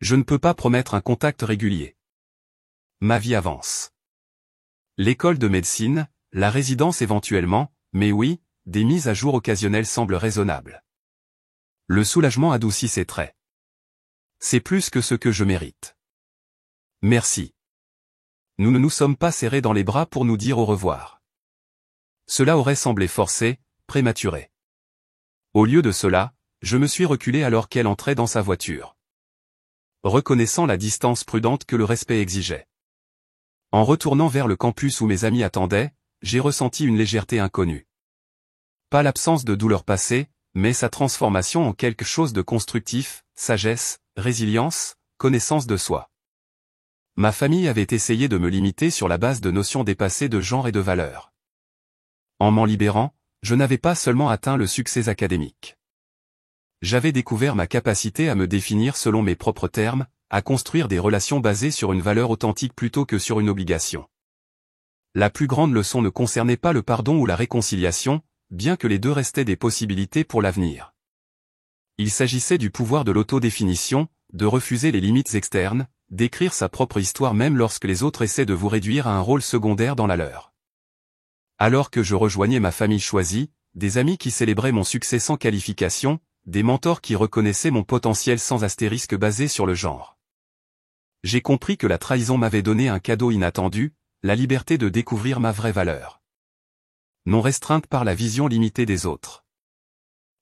Je ne peux pas promettre un contact régulier. Ma vie avance. L'école de médecine, la résidence éventuellement, mais oui, des mises à jour occasionnelles semblent raisonnables. Le soulagement adoucit ses traits. C'est plus que ce que je mérite. Merci. Nous ne nous sommes pas serrés dans les bras pour nous dire au revoir. Cela aurait semblé forcé, prématuré. Au lieu de cela, je me suis reculé alors qu'elle entrait dans sa voiture. Reconnaissant la distance prudente que le respect exigeait. En retournant vers le campus où mes amis attendaient, j'ai ressenti une légèreté inconnue. Pas l'absence de douleur passée, mais sa transformation en quelque chose de constructif, sagesse, résilience, connaissance de soi. Ma famille avait essayé de me limiter sur la base de notions dépassées de genre et de valeurs. En m'en libérant, je n'avais pas seulement atteint le succès académique. J'avais découvert ma capacité à me définir selon mes propres termes, à construire des relations basées sur une valeur authentique plutôt que sur une obligation. La plus grande leçon ne concernait pas le pardon ou la réconciliation, bien que les deux restaient des possibilités pour l'avenir. Il s'agissait du pouvoir de l'autodéfinition, de refuser les limites externes, d'écrire sa propre histoire même lorsque les autres essaient de vous réduire à un rôle secondaire dans la leur. Alors que je rejoignais ma famille choisie, des amis qui célébraient mon succès sans qualification, des mentors qui reconnaissaient mon potentiel sans astérisque basé sur le genre. J'ai compris que la trahison m'avait donné un cadeau inattendu, la liberté de découvrir ma vraie valeur. Non restreinte par la vision limitée des autres.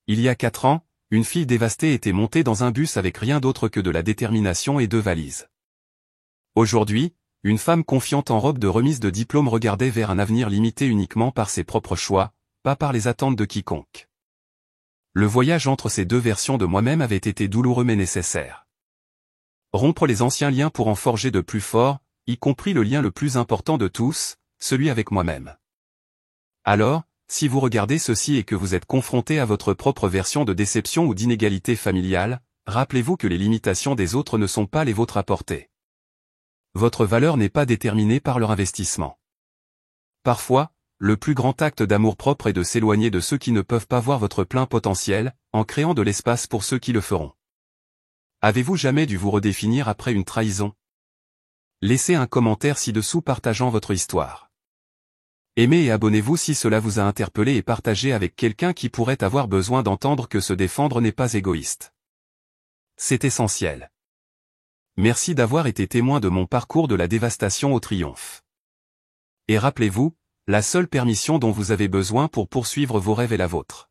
Il y a 4 ans, une fille dévastée était montée dans un bus avec rien d'autre que de la détermination et 2 valises. Aujourd'hui, une femme confiante en robe de remise de diplôme regardait vers un avenir limité uniquement par ses propres choix, pas par les attentes de quiconque. Le voyage entre ces deux versions de moi-même avait été douloureux mais nécessaire. Rompre les anciens liens pour en forger de plus forts, y compris le lien le plus important de tous, celui avec moi-même. Alors, si vous regardez ceci et que vous êtes confronté à votre propre version de déception ou d'inégalité familiale, rappelez-vous que les limitations des autres ne sont pas les vôtres à porter. Votre valeur n'est pas déterminée par leur investissement. Parfois, le plus grand acte d'amour-propre est de s'éloigner de ceux qui ne peuvent pas voir votre plein potentiel, en créant de l'espace pour ceux qui le feront. Avez-vous jamais dû vous redéfinir après une trahison? Laissez un commentaire ci-dessous partageant votre histoire. Aimez et abonnez-vous si cela vous a interpellé et partagez avec quelqu'un qui pourrait avoir besoin d'entendre que se défendre n'est pas égoïste. C'est essentiel. Merci d'avoir été témoin de mon parcours de la dévastation au triomphe. Et rappelez-vous, la seule permission dont vous avez besoin pour poursuivre vos rêves est la vôtre.